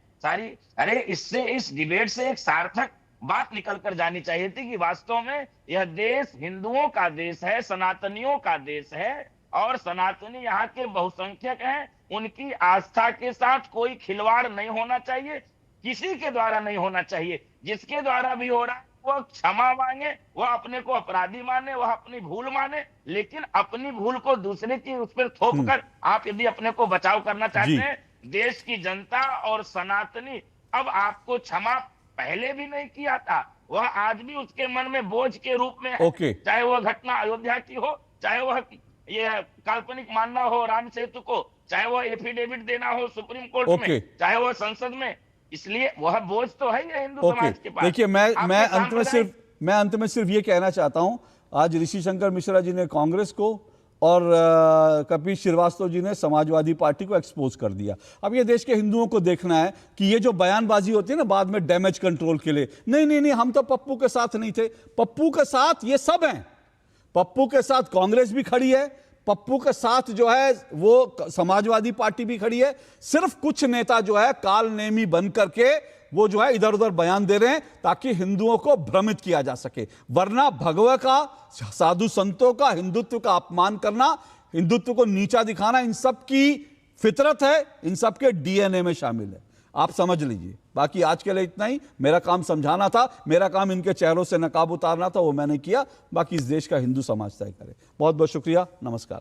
अरे इससे, इस डिबेट से एक सार्थक बात निकल कर जानी चाहिए थी कि वास्तव में यह देश हिंदुओं का देश है, सनातनियों का देश है, और सनातनी यहाँ के बहुसंख्यक हैं। उनकी आस्था के साथ कोई खिलवाड़ नहीं होना चाहिए, किसी के द्वारा नहीं होना चाहिए। जिसके द्वारा भी हो रहा है वह क्षमा मांगे, वह अपने को अपराधी माने, वह अपनी भूल माने, लेकिन अपनी भूल को दूसरे की उस पर थोप कर आप यदि अपने को बचाव करना चाहते हैं, देश की जनता और सनातनी अब आपको क्षमा पहले भी नहीं किया था, वह आज भी उसके मन में बोझ के रूप में है। चाहे वह घटना अयोध्या की हो, चाहे वह ये काल्पनिक मानना हो राम सेतु को, चाहे वह एफिडेविट देना हो सुप्रीम कोर्ट में, चाहे वह संसद में। इसलिए वह बोझ तो है ही हिंदू समाज के पास। देखिए, मैं अंत में सिर्फ ये कहना चाहता हूं, आज ऋषि शंकर मिश्रा जी ने कांग्रेस को और कपिल श्रीवास्तव जी ने समाजवादी पार्टी को एक्सपोज कर दिया। अब ये देश के हिंदुओं को देखना है कि ये जो बयानबाजी होती है ना बाद में डैमेज कंट्रोल के लिए, नहीं, हम तो पप्पू के साथ नहीं थे। पप्पू के साथ ये सब हैं। पप्पू के साथ कांग्रेस भी खड़ी है, पप्पू के साथ जो है वो समाजवादी पार्टी भी खड़ी है। सिर्फ कुछ नेता जो है काल नेमी बन करके वो जो है इधर उधर बयान दे रहे हैं ताकि हिंदुओं को भ्रमित किया जा सके। वरना भगवा का, साधु संतों का, हिंदुत्व का अपमान करना, हिंदुत्व को नीचा दिखाना इन सब की फितरत है, इन सब के डीएनए में शामिल है। आप समझ लीजिए। बाकी आज के लिए इतना ही। मेरा काम समझाना था, मेरा काम इनके चेहरों से नकाब उतारना था, वो मैंने किया। बाकी इस देश का हिंदू समाज तय करे। बहुत बहुत शुक्रिया, नमस्कार।